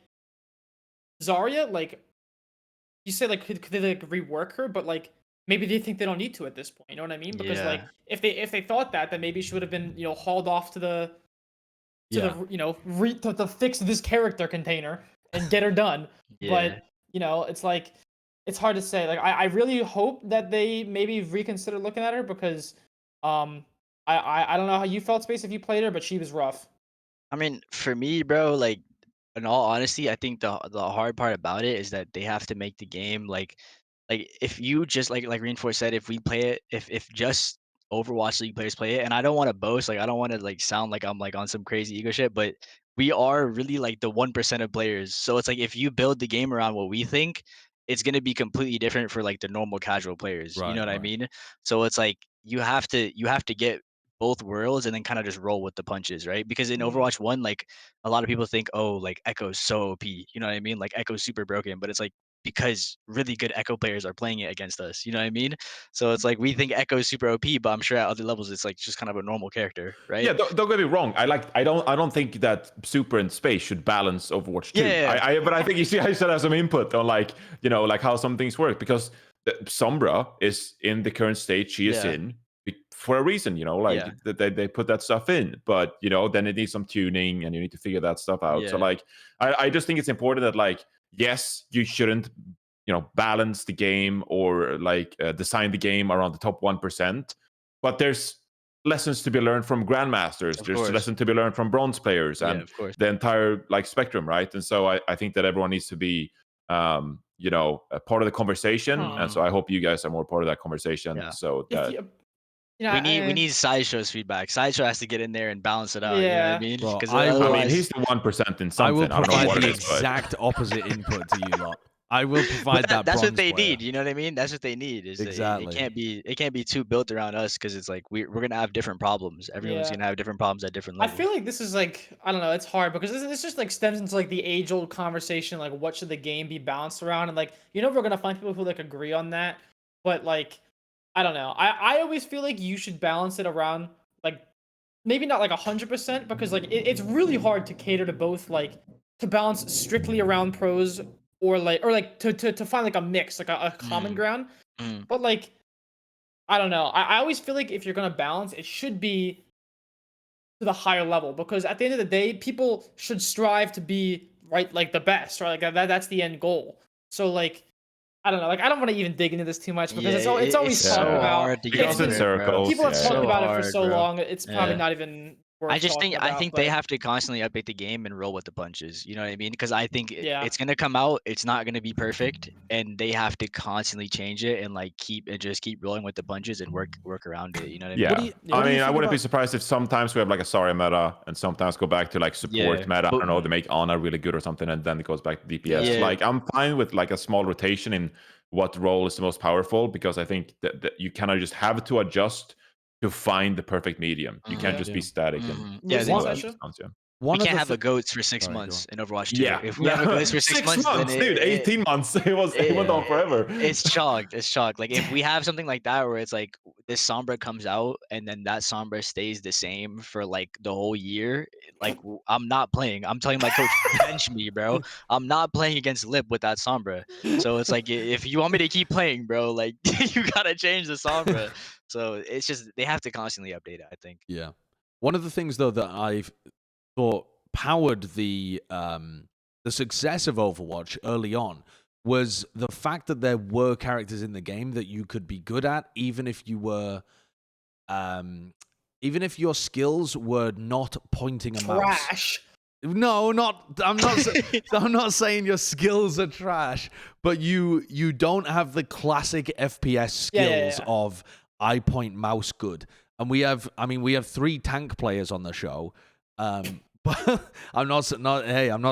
Zarya, like you say, like could they like rework her, but like maybe they think they don't need to at this point. You know what I mean? Because like if they thought that, then maybe she would have been hauled off to the to fix this character container and get her done. But it's like it's hard to say. Like I really hope that they maybe reconsider looking at her, because I don't know how you felt, Space, if you played her, but she was rough. I mean, for me, bro, like in all honesty, I think the hard part about it is that they have to make the game like if you just like Reinforce said, if we play it, if just Overwatch League players play it, and I don't want to boast, like I don't want to like sound like I'm like on some crazy ego shit, but we are really like the 1% of players. So it's like if you build the game around what we think, it's gonna be completely different for like the normal casual players. You know what I mean? So it's like you have to get both worlds and then kind of just roll with the punches, right? Because in Overwatch 1, like a lot of people think, oh, like Echo's so OP, you know what I mean? Like Echo's super broken, but it's like because really good Echo players are playing it against us, you know what I mean? So it's like we think Echo's super OP, but I'm sure at other levels it's like just kind of a normal character, right? Yeah, don't get me wrong. I don't think that Super and Space should balance Overwatch 2. Yeah. But I think you should have some input on like how some things work, because Sombra is in the current state she is in for a reason, they put that stuff in, but then it needs some tuning and you need to figure that stuff out. So like I just think it's important that like, yes, you shouldn't balance the game or like design the game around the top 1%, but there's lessons to be learned from grandmasters. There's lessons to be learned from bronze players and the entire like spectrum, right? And so I think that everyone needs to be a part of the conversation, and so I hope you guys are more part of that conversation. So that we need Sideshow's feedback. Sideshow has to get in there and balance it out. You know what I mean? Well, I mean, he's the 1% in something. I will provide the the exact opposite input to you lot. I will provide that's what they player. need. You know what I mean? That's what they need. Is exactly. It can't be too built around us, because it's like we're gonna have different problems. Everyone's gonna have different problems at different levels. I feel like this is like, I don't know, it's hard because this just like stems into like the age old conversation, like what should the game be balanced around, and like we're gonna find people who like agree on that, but like I don't know. I always feel like you should balance it around like maybe not like 100%, because like it's really hard to cater to both, like to balance strictly around pros or to find like a mix, like a common ground. But like I don't know. I always feel like if you're gonna balance, it should be to the higher level, because at the end of the day, people should strive to be like the best, right? Like that's the end goal. So like I don't know. Like I don't want to even dig into this too much, because it's always so talked about. hard to get in circles. People have talked so about hard, it for so bro. long. It's probably not even worth I talking about, think they have to constantly update the game and roll with the punches. You know what I mean? Because I think it's gonna come out. It's not gonna be perfect, and they have to constantly change it and like keep rolling with the punches and work around it. You know what I mean? I mean, I wouldn't be surprised if sometimes we have like a Zarya meta, and sometimes go back to like support meta. I don't know, they make Ana really good or something, and then it goes back to DPS. Like I'm fine with like a small rotation in what role is the most powerful, because I think that you cannot just have to adjust to find the perfect medium. You can't just be static. And We can't have a goats for 6 months in Overwatch 2. Yeah. If we have a goats for 6 months, then dude, 18 months. It went on forever. It's chalked. Like if we have something like that where it's like this Sombra comes out and then that Sombra stays the same for like the whole year, like I'm not playing. I'm telling my coach, bench me, bro. I'm not playing against Lip with that Sombra. So it's like if you want me to keep playing, bro, like you gotta change the Sombra. So it's just they have to constantly update it, I think. Yeah. One of the things though that I've thought powered the success of Overwatch early on was the fact that there were characters in the game that you could be good at, even if you were even if your skills were not pointing a mouse. Trash. No, not. I'm not. I'm not saying your skills are trash, but you don't have the classic FPS skills of I point mouse good. And we have 3 tank players on the show. But I'm not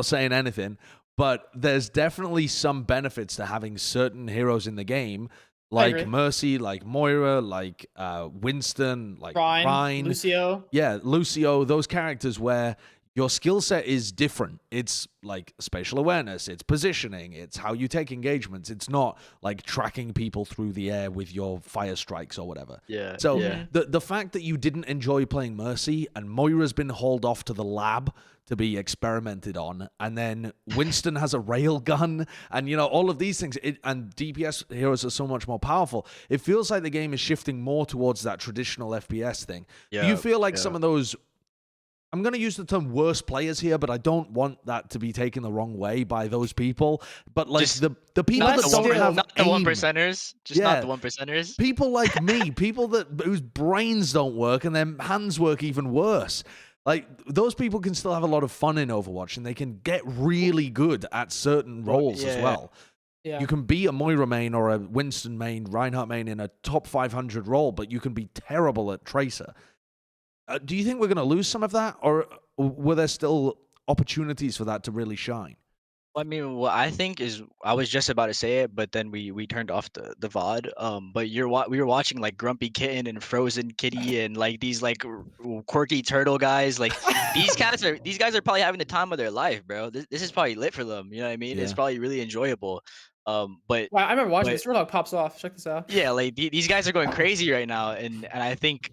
saying anything. But there's definitely some benefits to having certain heroes in the game, like Mercy, like Moira, like Winston, like Ryan, Lucio. Yeah, Lucio. Those characters where your skill set is different. It's like spatial awareness, it's positioning, it's how you take engagements. It's not like tracking people through the air with your fire strikes or whatever. Yeah. So the fact that you didn't enjoy playing Mercy and Moira's been hauled off to the lab to be experimented on, and then Winston has a rail gun, and all of these things, and DPS heroes are so much more powerful. It feels like the game is shifting more towards that traditional FPS thing. Yeah, Do you feel like some of those, I'm going to use the term worst players here, but I don't want that to be taken the wrong way by those people. But like the people that don't have not the 1%ers, not the 1%ers. People like me, people whose brains don't work and their hands work even worse. Like, those people can still have a lot of fun in Overwatch, and they can get really good at certain roles as well. Yeah. You can be a Moira main or a Winston main, Reinhardt main in a top 500 role, but you can be terrible at Tracer. Do you think we're going to lose some of that, or were there still opportunities for that to really shine? I mean, what I think is, I was just about to say it, but then we turned off the VOD. But we were watching like Grumpy Kitten and Frozen Kitty and like these like quirky turtle guys. Like these guys are probably having the time of their life, bro. This is probably lit for them. You know what I mean? Yeah. It's probably really enjoyable. But wow, I remember watching this. Roadhog pops off. Check this out. Yeah, like these guys are going crazy right now, and I think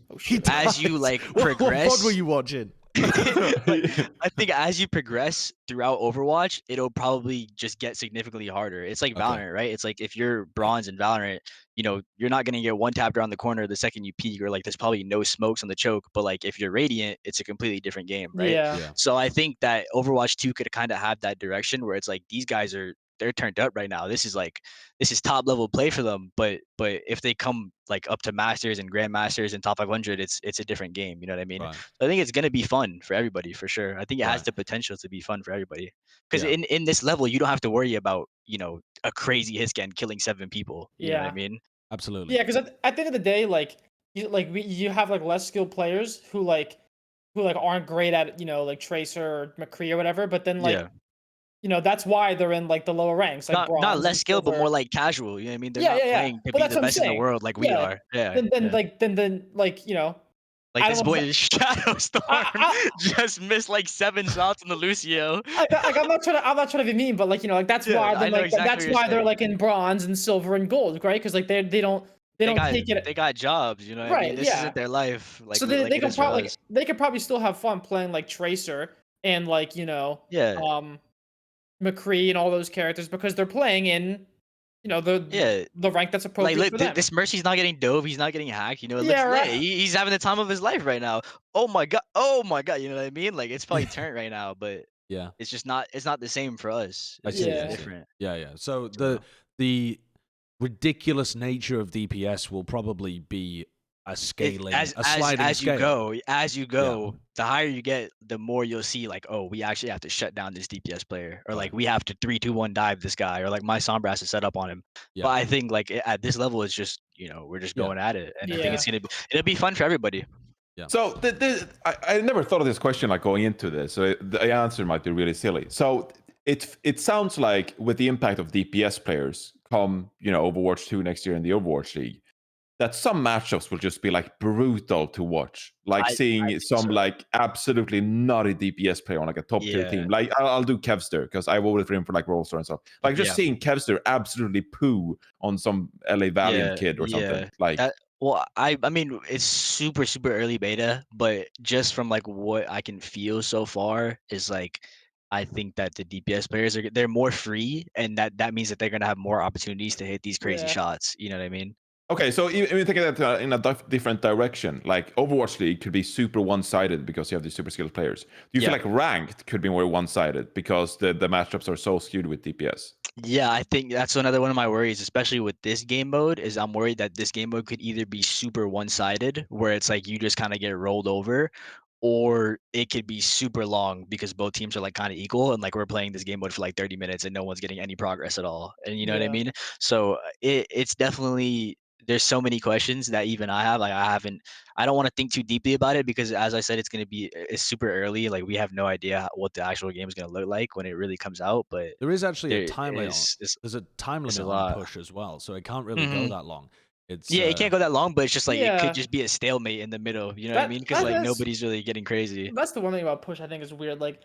as you like progress, what VOD were you watching? I think as you progress throughout Overwatch, it'll probably just get significantly harder. It's like Valorant, right? It's like if you're bronze in Valorant, you're not gonna get one tapped around the corner the second you peek, or like there's probably no smokes on the choke. But like if you're Radiant, it's a completely different game, right? Yeah. So I think that Overwatch 2 could kind of have that direction where it's like these guys they're turned up right now. This is top level play for them. But if they come like up to Masters and Grandmasters and top 500, it's a different game. You know what I mean? Right. So I think it's gonna be fun for everybody for sure. I think it has the potential to be fun for everybody. Because in this level, you don't have to worry about a crazy hit scan killing 7 people. You know what I mean? Absolutely. Yeah, because at the end of the day, like you have like less skilled players who aren't great at like Tracer or McCree or whatever. But then that's why they're in like the lower ranks. Like not less skilled, but more like casual. You know what I mean? They're not playing to be the best in the world like we are. Yeah. Then like this boy Shadow Storm just missed like 7 shots in the Lucio. I'm not trying to be mean, but that's why they're like in bronze and silver and gold, right? Because like they don't take it. They got jobs, you know what I mean? This isn't their life. Like, so they could probably still have fun playing like Tracer and like McCree and all those characters because they're playing in the rank that's appropriate for them. This Mercy's not getting dove, he's not getting hacked, right. He's having the time of his life right now. Oh my god, you know what I mean? Like it's probably turned right now, but it's just not the same for us. It's different. Yeah. So the ridiculous nature of DPS will probably be a scaling, a sliding scale. As you go, the higher you get, the more you'll see like, oh, we actually have to shut down this DPS player, or like we have to 3-2-1 dive this guy, or like my Sombra has to set up on him. But I think like at this level, it's just we're just going at it, and I think it'll be fun for everybody. Yeah. So I never thought of this question like going into this. So the answer might be really silly. So it sounds like with the impact of DPS players come Overwatch 2 next year in the Overwatch League, that some matchups will just be like brutal to watch, like seeing some like absolutely nutty DPS player on like a top tier team. Like I'll do Kevster because I voted for him for like Rollstar and stuff. Like just seeing Kevster absolutely poo on some LA Valiant kid or something. Like well, I mean it's super early beta, but just from like what I can feel so far is like I think that the DPS players they're more free, and that means that they're gonna have more opportunities to hit these crazy shots. You know what I mean? Okay, so even thinking that in a different direction, like Overwatch League could be super one-sided because you have these super skilled players. Do you feel like ranked could be more one-sided because the matchups are so skewed with DPS? Yeah, I think that's another one of my worries, especially with this game mode, is I'm worried that this game mode could either be super one-sided, where it's like you just kind of get rolled over, or it could be super long because both teams are like kind of equal and like we're playing this game mode for like 30 minutes and no one's getting any progress at all. And you know what I Yeah. mean? So it's definitely there's so many questions that even I have. Like I don't want to think too deeply about it because as I said, it's super early. Like we have no idea what the actual game is gonna look like when it really comes out. But There is actually a there time limit. is There's a time it's limit a on lot. push as well, so it can't really go Hmm. that long. It's Yeah, it can't go that long, but it's just like it could Yeah. just be a stalemate in the middle. You know what I That mean? Because that like that's nobody's really getting crazy. that's the one thing about push I think is weird. Like,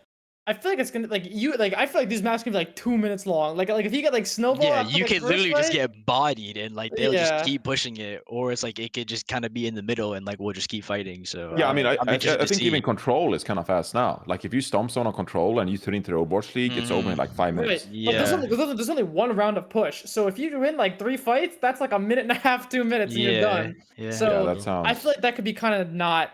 I feel like it's gonna I feel like these maps can be like 2 minutes long. Like if you get like snowball Yeah, after you like could first literally just fight, get bodied and like they'll just yeah. keep pushing it, or it's like it could just kind of be in the middle and like we'll just keep fighting. So Yeah, I mean, Right. I'm interested I to think see. even control is kind of fast now. Like if you stomp zone on control and you turn into the Overwatch League, it's over in Mm, like 5 minutes. Right. But yeah, there's only one round of push. So if you win like 3 fights, that's like a minute and a half, 2 minutes, and you're yeah, done. yeah. Yeah, So that True. I sounds. feel like that could be kind of not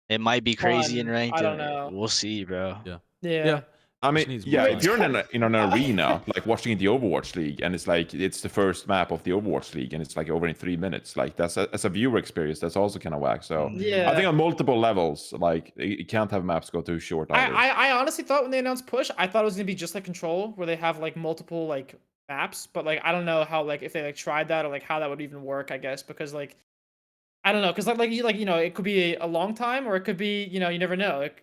It might be crazy in fun. ranked, I don't and know. we'll see, bro. yeah, yeah. Yeah. I Just mean, needs more yeah, Wait, if time. you're in an I- arena, like watching the Overwatch League, and it's like it's the first map of the Overwatch League, and it's like over in 3 minutes, like as a viewer experience, that's also kind of whack. So Mhm. I think yeah. on multiple levels, like you can't have maps go too short either. I honestly thought when they announced push, I thought it was gonna be just like control, where they have like multiple like maps, but like I don't know how like if they like tried that or like how that would even work. I guess because like I don't know, because it could be a long time or it could be you never know. It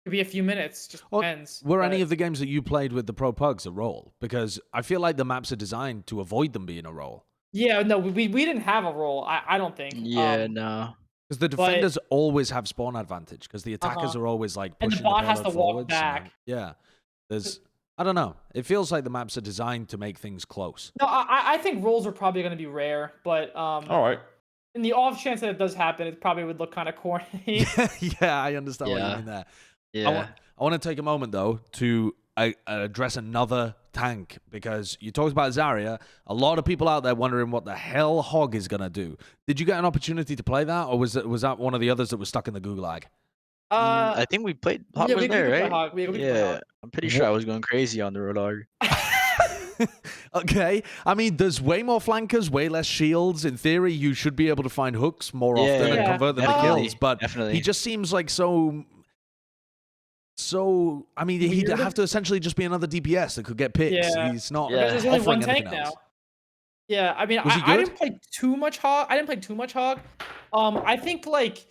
could be a few minutes, just Well, depends. were any But of the games that you played with the Pro Pugs a role? Because I feel like the maps are designed to avoid them being a role. yeah, no, we didn't have a role. I don't think. Yeah, no. Because the But defenders always have spawn advantage. Because the attackers uh-huh. are always like And the pushing the bot has payload to walk forwards. back. Yeah, there's. I don't know. It feels like the maps are designed to make things close. No, I think roles are probably gonna be rare, but All right. in the off chance that it does happen, it probably would look kind of corny. Yeah, I understand what you Yeah, mean there. yeah. I want to take a moment though to address another tank because you talked about Zarya. A lot of people out there wondering what the hell Hog is gonna do. Did you get an opportunity to play that, or was that one of the others that was stuck in the gulag? I think we played. Hawk Yeah, was we there, could play right? Hog. We could play Yeah, Hog. I'm pretty sure I was going crazy on the Roadhog. Okay, I mean, there's way more flankers, way less shields. In theory, you should be able to find hooks more often and Yeah, convert them to definitely, kills. But definitely. he just seems like so. I mean, he'd Weird? have to essentially just be another DPS that could get picks. Yeah. He's not Yeah. There's only one offering tank anything else. now. Yeah, I mean, Was he I good? didn't play too much Hog. I think like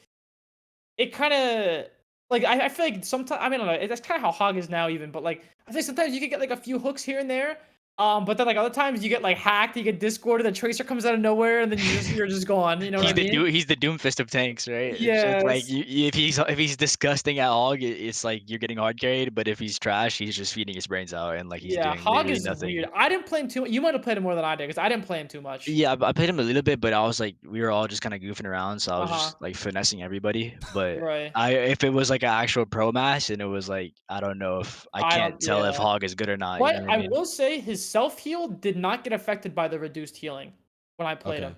it kind of like I feel like sometimes I mean I don't know. That's kind of how Hog is now even. But like I think sometimes you could get like a few hooks here and there. But then like other times you get like hacked, you get discorded, the tracer comes out of nowhere, and then you're just gone. You know what I mean? He's the Doomfist of tanks, right? It's just like Yes. if he's disgusting at Hog, it's like you're getting hard carried. But if he's trash, he's just feeding his brains out and like he's Yeah, doing Hog literally is nothing. weird. I didn't play him too. You might have played him more than I did because I didn't play him too much. Yeah, I played him a little bit, but I was like, we were all just kind of goofing around, so I was Uh-huh. just like finessing everybody. But Right. if it was like an actual pro match, and it was like, I don't know if I I can't don't. tell if Yeah. Hog is good or not. You But know what I I mean? will say his self heal did not get affected by the reduced healing when I played Okay. him.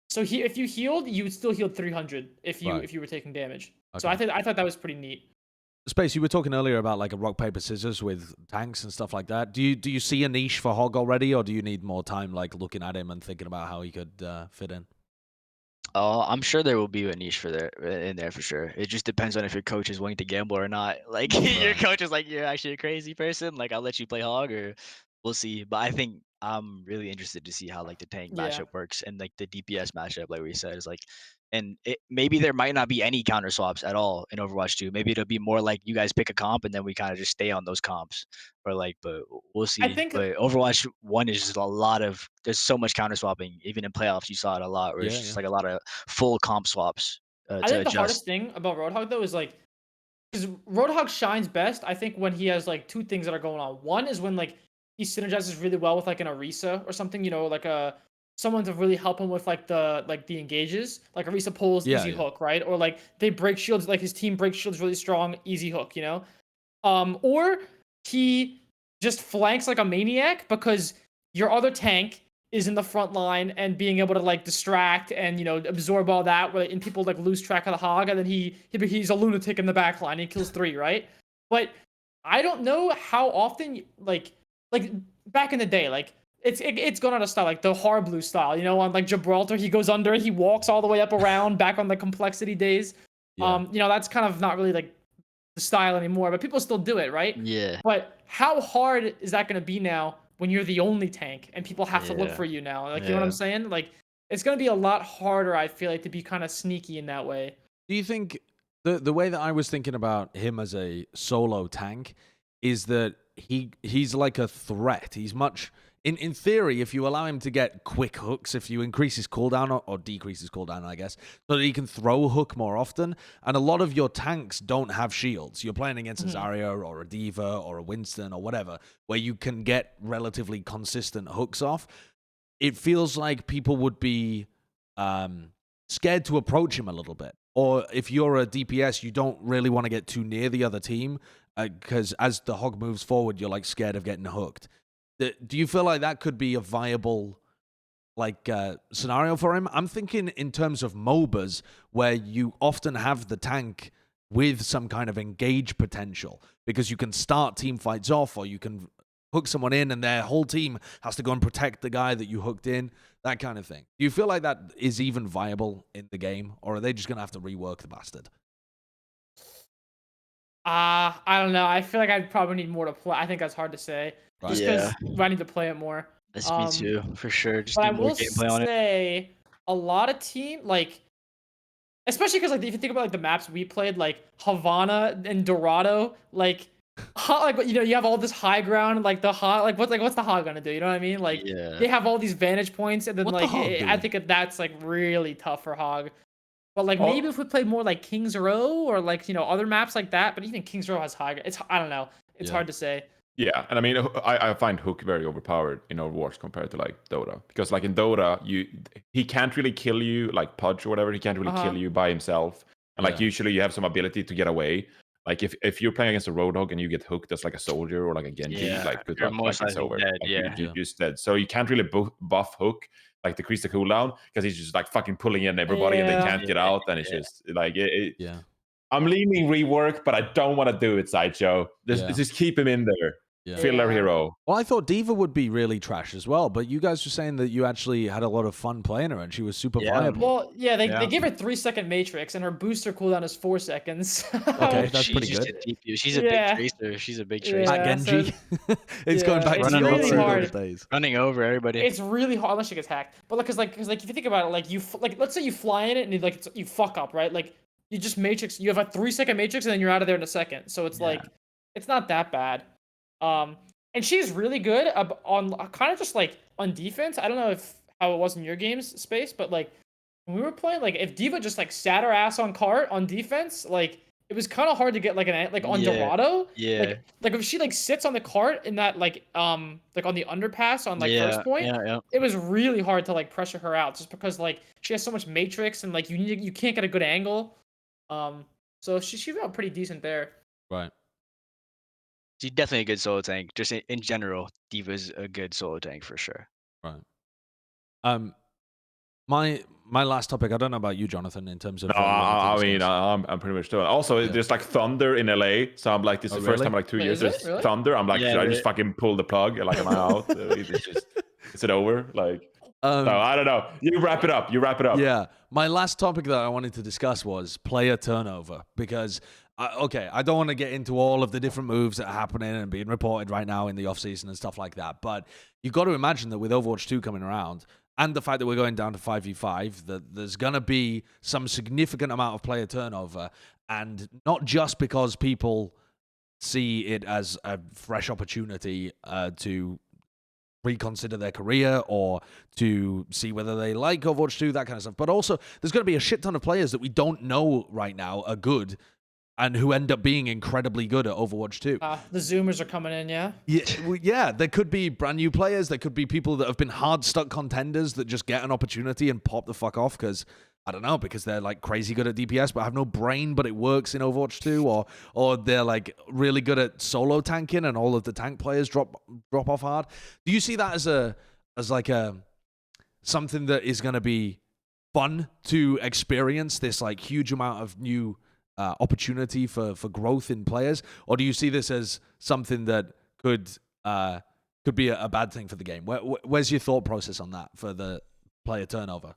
So if you healed, you would still heal 300 if you Right. were taking damage. So Okay. I thought that was pretty neat. Space, you were talking earlier about like a rock paper scissors with tanks and stuff like that. Do you see a niche for Hog already, or do you need more time like looking at him and thinking about how he could fit in? Oh, I'm sure there will be a niche for there in there for sure. It just depends on if your coach is willing to gamble or not. Like your Right. coach is like, you're actually a crazy person. Like I'll let you play Hog, or we'll see. But I think I'm really interested to see how like the tank Yeah. matchup works and like the DPS matchup, like we said, is like, and maybe there might not be any counter swaps at all in Overwatch 2. Maybe it'll be more like you guys pick a comp and then we kind of just stay on those comps, or like, but we'll I see. think But Overwatch 1 is just a lot of there's so much counter swapping. Even in playoffs, you saw it a lot, where it's Yeah, just yeah. like a lot of full comp swaps I to think the hardest adjust. thing about Roadhog though is like because Roadhog shines best, I think, when he has like two things that are going on. One is when like he synergizes really well with like an Orisa or something, like a someone to really help him with like the engages. Like Orisa pulls Yeah, easy yeah. hook, right? Or like they break shields, like his team breaks shields really strong, easy hook. Or he just flanks like a maniac because your other tank is in the front line and being able to like distract and absorb all that, and people like lose track of the Hog, and then he's a lunatic in the back line. He kills 3, right? But I don't know how often like back in the day, like it's gone out of style, like the hard blue style. You know, on like Gibraltar, he goes under, he walks all the way up around, back on the complexity days. Yeah. You know, that's kind of not really like the style anymore, but people still do it, right? Yeah. But how hard is that going to be now when you're the only tank and people have to look Yeah. for you now? Like, you know what I'm saying? Like, it's going to be a lot harder, I feel like, to be kind of sneaky in that way. Do you think the way that I was thinking about him as a solo tank is that he's like a threat? He's much in theory, if you allow him to get quick hooks, if you increase his cooldown or decrease his cooldown, I guess, so that he can throw a hook more often. And a lot of your tanks don't have shields. You're playing against a Zarya or a Diva or a Winston or whatever, where you can get relatively consistent hooks off. It feels like people would be scared to approach him a little bit. Or if you're a DPS, you don't really want to get too near the other team because as the hog moves forward, you're like scared of getting hooked. Do you feel like that could be a viable scenario for him? I'm thinking in terms of MOBAs where you often have the tank with some kind of engage potential because you can start team fights off or you can hook someone in and their whole team has to go and protect the guy that you hooked in, that kind of thing. Do you feel like that is even viable in the game or are they just going to have to rework the bastard? I don't know. I feel like I'd probably need more to play. I think that's hard to say. Right. Just because I need to play it more. That's me too, for sure. Just but I need more will gameplay on it. say a lot of team, like, especially because like if you think about like the maps we played, like Havana and Dorado, like you know, you have all this high ground, like the hot, what's the hog gonna do? You know what I mean? Like they have all these vantage points, and then What like the hog I think that's like really tough for hog. But like maybe if we played more like Kings Row or like, you know, other maps like that, but even Kings Row has high. I don't know. It's hard to say. Yeah, and I mean, I find Hook very overpowered in Overwatch compared to like Dota, because like in Dota, he can't really kill you like Pudge or whatever. He can't really kill you by himself, and like usually you have some ability to get away. Like if you're playing against a Roadhog and you get hooked as like a soldier or like a Genji, like good luck, like it's over. Dead, like, you're just dead. So you can't really buff Hook, like decrease the cooldown, because he's just like fucking pulling in everybody and they can't get out, and it's just like I'm leaning rework, but I don't want to do it, Sideshow. Just keep him in there. Filler hero. Well, I thought Diva would be really trash as well, but you guys were saying that you actually had a lot of fun playing her and she was super viable. Well, they give her 3-second matrix and her booster cooldown is 4 seconds. Okay, that's pretty good. She's a big tracer. She's a big tracer. Genji. It's going back to the really old days. Running over everybody. It's really hard unless she gets hacked. But because if you think about it, like let's say you fly in it and you fuck up, right? Like you just matrix. You have a 3-second matrix and then you're out of there in a second. So it's like it's not that bad. And she's really good on kind of just like on defense. I don't know how it was in your game's space, but like when we were playing, like if Diva just like sat her ass on cart on defense, like it was kind of hard to get like on Dorado. Yeah. Like if she like sits on the cart in that like on the underpass on like first point, it was really hard to like pressure her out just because like she has so much matrix and like you can't get a good angle. So she felt pretty decent there. Right. She's definitely a good solo tank. Just in general, Diva's a good solo tank for sure. Right. My last topic. I don't know about you, Jonathan, in terms of. No, I mean, I'm pretty much doing. Also, there's like thunder in LA, so I'm like, this is the first time in like 2 years there's thunder. I'm like, should I just fucking pull the plug? Like, am I out? Is it over? Like. So I don't know. You wrap it up. Yeah. My last topic that I wanted to discuss was player turnover because, I don't want to get into all of the different moves that are happening and being reported right now in the offseason and stuff like that. But you've got to imagine that with Overwatch 2 coming around and the fact that we're going down to 5v5, that there's going to be some significant amount of player turnover. And not just because people see it as a fresh opportunity to reconsider their career or to see whether they like Overwatch 2, that kind of stuff. But also, there's going to be a shit ton of players that we don't know right now are good and who end up being incredibly good at Overwatch 2. The Zoomers are coming in, yeah? Yeah, there could be brand new players. There could be people that have been hard-stuck contenders that just get an opportunity and pop the fuck off because, I don't know, because they're like crazy good at DPS but have no brain, but it works in Overwatch 2, or they're like really good at solo tanking and all of the tank players drop off hard. Do you see that as like something that is going to be fun to experience, this like huge amount of new opportunity for growth in players, or do you see this as something that could could be a bad thing for the game. Where's your thought process on that for the player turnover?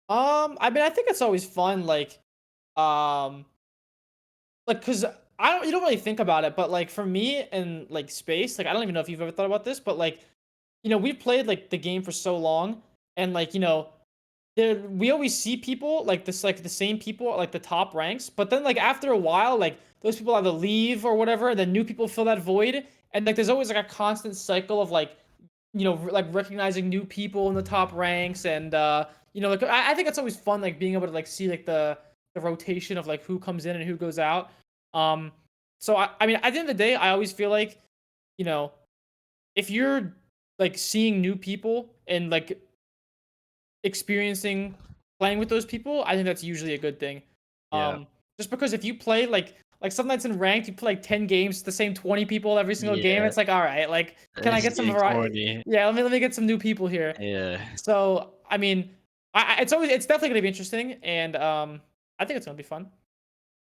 I mean, I think it's always fun, like, cause you don't really think about it, but like for me and like space, like I don't even know if you've ever thought about this, but like, we've played like the game for so long, and like, we always see people like this, like the same people at like the top ranks, but then like after a while, like those people either leave or whatever, and then new people fill that void, and like there's always like a constant cycle of like, like recognizing new people in the top ranks, and like I think it's always fun like being able to like see like the rotation of like who comes in and who goes out. So I mean, at the end of the day, I always feel like, if you're like seeing new people and like experiencing playing with those people, I think that's usually a good thing. Yeah. Just because if you play like some nights in ranked, you play like 10 games, the same 20 people every single game. It's like, all right, like, can I get some variety? Yeah, let me get some new people here. Yeah. So I mean, it's definitely gonna be interesting, and I think it's gonna be fun.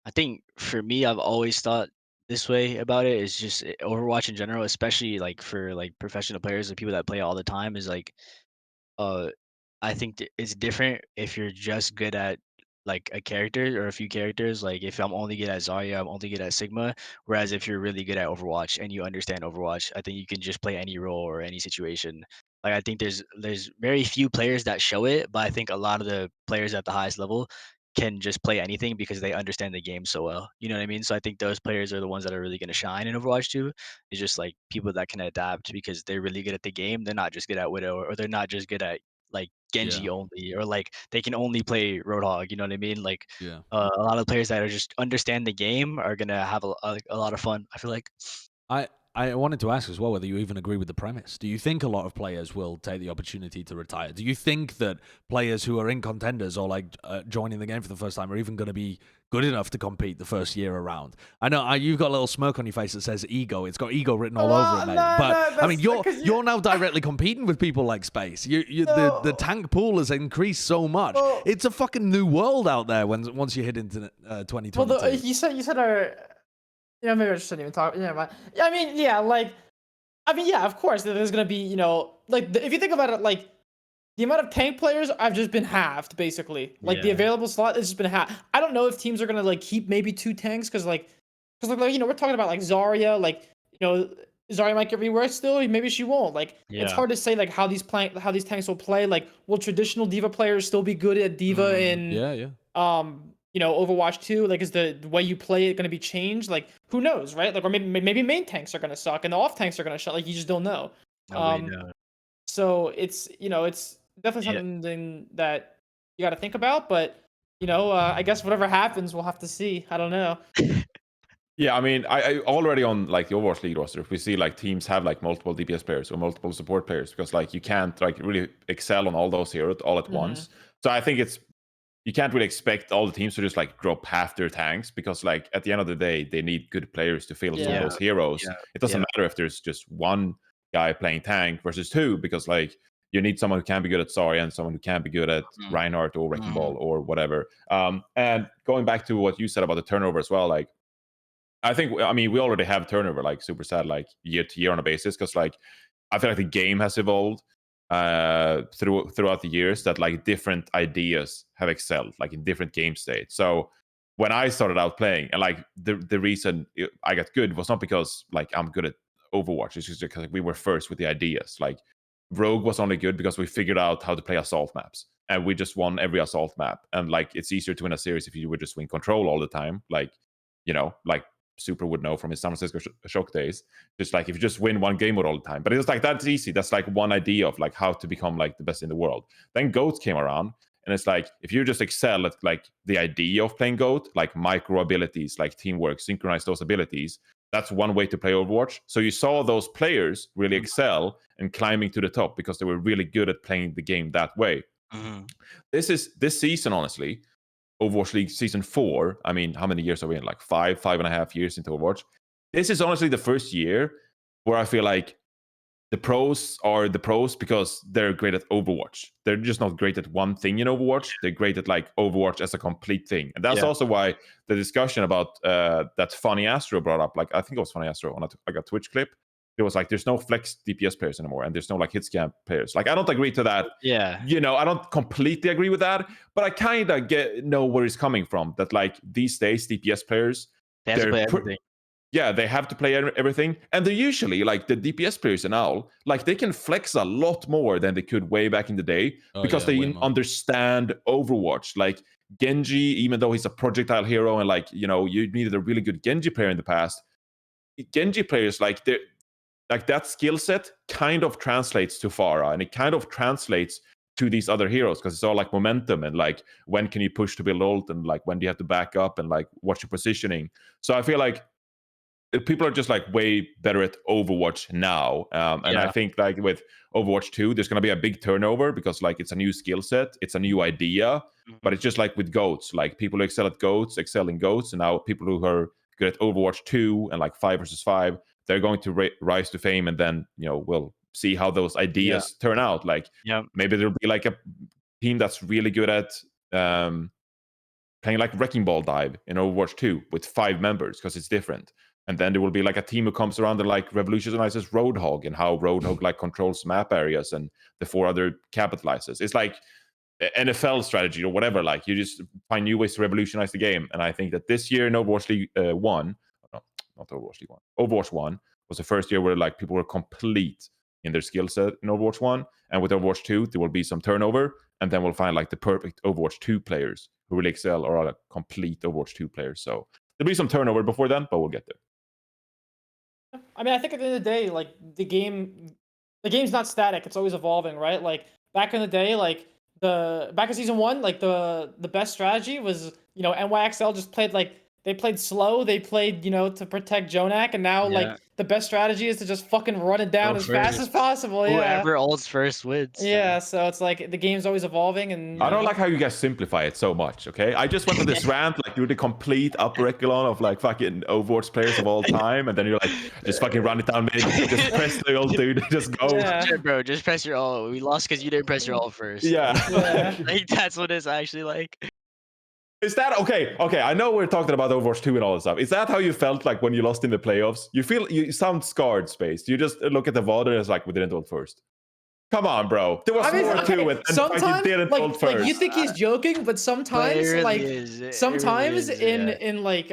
I think for me, I've always thought this way about it. Is just Overwatch in general, especially like for like professional players, the people that play all the time, is like, uh, I think it's different if you're just good at like a character or a few characters. Like if I'm only good at Zarya, I'm only good at Sigma. Whereas if you're really good at Overwatch and you understand Overwatch, I think you can just play any role or any situation. Like I think there's very few players that show it, but I think a lot of the players at the highest level can just play anything because they understand the game so well. You know what I mean? So I think those players are the ones that are really going to shine in Overwatch 2. It's just like people that can adapt because they're really good at the game. They're not just good at Widow, or they're not just good at like Genji only, or like they can only play Roadhog. You know what I mean? Like a lot of players that are just understand the game are gonna have a lot of fun, I feel like. I wanted to ask as well whether you even agree with the premise. Do you think a lot of players will take the opportunity to retire? Do you think that players who are in contenders or like joining the game for the first time are even going to be good enough to compete the first year around? I know you've got a little smirk on your face that says ego. It's got ego written all over it, mate. But I mean, you're now directly competing with people like Space. The tank pool has increased so much. It's a fucking new world out there once you hit into 2022. Well, you said our. Yeah, maybe I shouldn't even talk. Yeah, but I mean, yeah, of course, there's gonna be, like if you think about it, like the amount of tank players have just been halved, basically. Like the available slot has just been halved. I don't know if teams are gonna like keep maybe 2 tanks because we're talking about like Zarya, like Zarya might get reworked still, maybe she won't. Like it's hard to say like how these tanks will play. Like, will traditional diva players still be good at diva in Overwatch 2? Like, is the way you play it going to be changed? Like, who knows, right? Like, or maybe main tanks are going to suck and the off tanks are going to shut. Like, you just don't know. So it's it's definitely something that you got to think about. But I guess whatever happens, we'll have to see. I don't know. Yeah, I mean, I already on like the Overwatch League roster, if we see like teams have like multiple DPS players or multiple support players, because like you can't like really excel on all those heroes all at once. So I think you can't really expect all the teams to just like drop half their tanks, because like at the end of the day, they need good players to fill some of those heroes. It doesn't matter if there's just one guy playing tank versus 2, because like you need someone who can be good at Zarya and someone who can be good at Reinhardt or Wrecking Ball or whatever. And going back to what you said about the turnover as well, like I mean, we already have turnover, like super sad, like year to year on a basis, because like I feel like the game has evolved throughout the years, that like different ideas have excelled like in different game states. So when I started out playing, and like the reason I got good was not because like I'm good at Overwatch, it's just because we were first with the ideas. Like Rogue was only good because we figured out how to play assault maps, and we just won every assault map. And like it's easier to win a series if you would just win control all the time, like like Super would know from his San Francisco Shock days. Just like if you just win one game mode all the time. But it was like, that's easy. That's like one idea of like how to become like the best in the world. Then GOAT came around, and it's like if you just excel at like the idea of playing GOAT, like micro abilities, like teamwork, synchronize those abilities, that's one way to play Overwatch. So you saw those players really excel and climbing to the top because they were really good at playing the game that way. This season, honestly, Overwatch League Season 4, I mean, how many years are we in? Like 5.5 years into Overwatch. This is honestly the first year where I feel like the pros are the pros because they're great at Overwatch. They're just not great at one thing in Overwatch. They're great at like Overwatch as a complete thing. And that's also why the discussion about that Funny Astro brought up, like I think it was Funny Astro on a Twitch clip, it was like there's no flex DPS players anymore, and there's no like hit scan players. Like I don't agree to that. Yeah. You know, I don't completely agree with that, but I kind of know where it's coming from. That like these days DPS players, They have to play everything. Yeah, they have to play everything, and they're usually like the DPS players now, like they can flex a lot more than they could way back in the day because they understand Overwatch. Like Genji, even though he's a projectile hero, and like you know you needed a really good Genji player in the past. Genji players like they like that skill set kind of translates to Pharah, and it kind of translates to these other heroes because it's all like momentum and like when can you push to build ult and like when do you have to back up and like what's your positioning. So I feel like people are just like way better at Overwatch now, and I think like with Overwatch 2 there's going to be a big turnover because like it's a new skill set, it's a new idea, but it's just like with goats, like people who excel at goats excel in goats, and now people who are good at Overwatch 2 and like 5 versus 5, they're going to rise to fame, and then you know we'll see how those ideas turn out. Like maybe there'll be like a team that's really good at playing like Wrecking Ball Dive in Overwatch 2 with 5 members because it's different. And then there will be like a team who comes around and like revolutionizes Roadhog and how Roadhog like controls map areas and the 4 other capitalizes. It's like NFL strategy or whatever. Like you just find new ways to revolutionize the game. And I think that this year in Overwatch League 1, no, not Overwatch League 1, Overwatch 1 was the first year where like people were complete in their skill set in Overwatch 1. And with Overwatch 2, there will be some turnover. And then we'll find like the perfect Overwatch 2 players who really excel or are like complete Overwatch 2 players. So there'll be some turnover before then, but we'll get there. I mean, I think at the end of the day, like the game's not static. It's always evolving, right? Like back in the day, like back in season 1, like the best strategy was, you know, NYXL just played like they played slow. They played, you know, to protect Jonak, and now like the best strategy is to just fucking run it down as fast as possible. Whoever ults first wins. Yeah, so it's like the game's always evolving, and I don't like how you guys simplify it so much. Okay, I just went on this rant like you're the complete upper echelon of like fucking Overwatch players of all time, and then you're like just fucking run it down mid, just press the ult, dude, just go. Yeah. Bro, just press your ult. We lost because you didn't press your ult first. Yeah. Like that's what it's actually like. Is that okay? Okay, I know we're talking about Overwatch 2 and all this stuff. Is that how you felt like when you lost in the playoffs? You sound scarred, Space. You just look at the VOD and it's like we didn't ult first. Come on, bro. There was more to it. And sometimes, you didn't ult first. Like you think he's joking, but sometimes, really like sometimes in like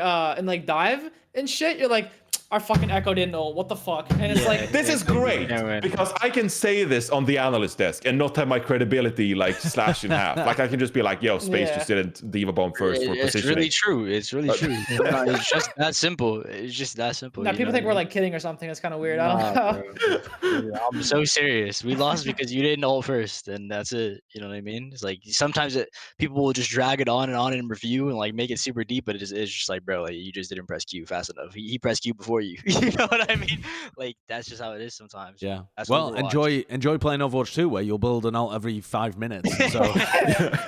dive and shit, you're like, our fucking Echo didn't ult. What the fuck? And it's like this is great because I can say this on the analyst desk and not have my credibility like slashed in half. Like I can just be like, "Yo, Space just didn't diva bomb first for positioning." It's really true. It's really true. It's just that simple. It's just that simple. Now people think we're like kidding or something. It's kind of weird. I don't know. I'm so serious. We lost because you didn't ult first, and that's it. You know what I mean? It's like sometimes people will just drag it on in review and like make it super deep, but it's just like, bro, like you just didn't press Q fast enough. He pressed Q before you. You know what I mean? Like that's just how it is sometimes. Yeah. That's well, enjoy playing Overwatch 2, where you'll build an ult every 5 minutes. So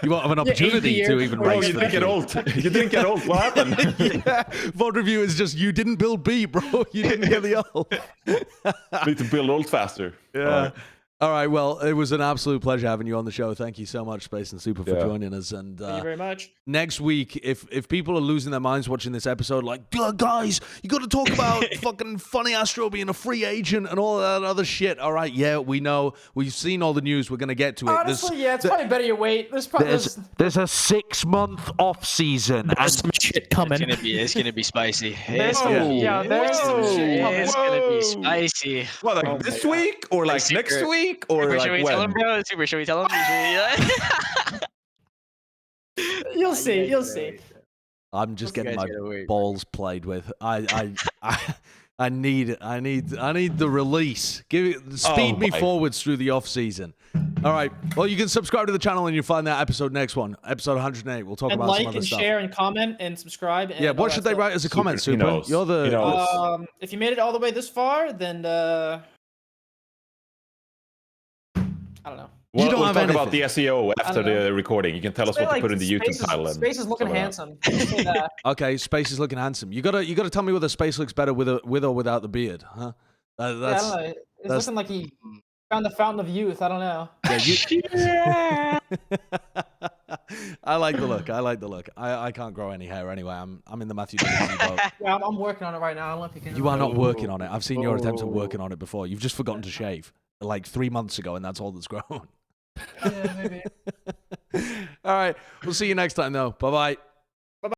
you won't have an opportunity to even race. You didn't get ult. You didn't get ult. What happened? VOD review is just you didn't build B, bro. You didn't get the ult. Need to build ult faster. Yeah. All right, well, it was an absolute pleasure having you on the show. Thank you so much, Space and Super, for joining us. And thank you very much. Next week, if people are losing their minds watching this episode, like, guys, you got to talk about fucking Funny Astro being a free agent and all that other shit. All right, yeah, we know. We've seen all the news. We're going to get to it. Honestly, it's probably better you wait. There's a 6-month off season. There's some shit coming. It's gonna be spicy. It's gonna be spicy. What, like this week or like next week? Or Super, like should we tell him, bro? Super, should we tell him? You'll see. I'm just getting my balls played with. I need the release. Speed me forwards through the off season. All right. Well, you can subscribe to the channel and you'll find that episode next one, episode 108. We'll talk about some other stuff. Share and comment and subscribe. And what should they write as a comment, Super? You're the. If you made it all the way this far, then I don't know. We'll talk about the SEO after the recording. You can tell us what to put in the YouTube title. Space is looking handsome. Okay, Space is looking handsome. You gotta tell me whether Space looks better with or without the beard, huh? I don't know. It's looking like he found the fountain of youth. I don't know. Yeah, I like the look. I like the look. I can't grow any hair anyway. I'm in the Matthew DeLisi boat. Yeah, I'm working on it right now. I don't know if you can. You are not working on it. I've seen your attempts at working on it before. You've just forgotten to shave like 3 months ago, and that's all that's grown. Yeah, maybe. All right. We'll see you next time, though. Bye-bye.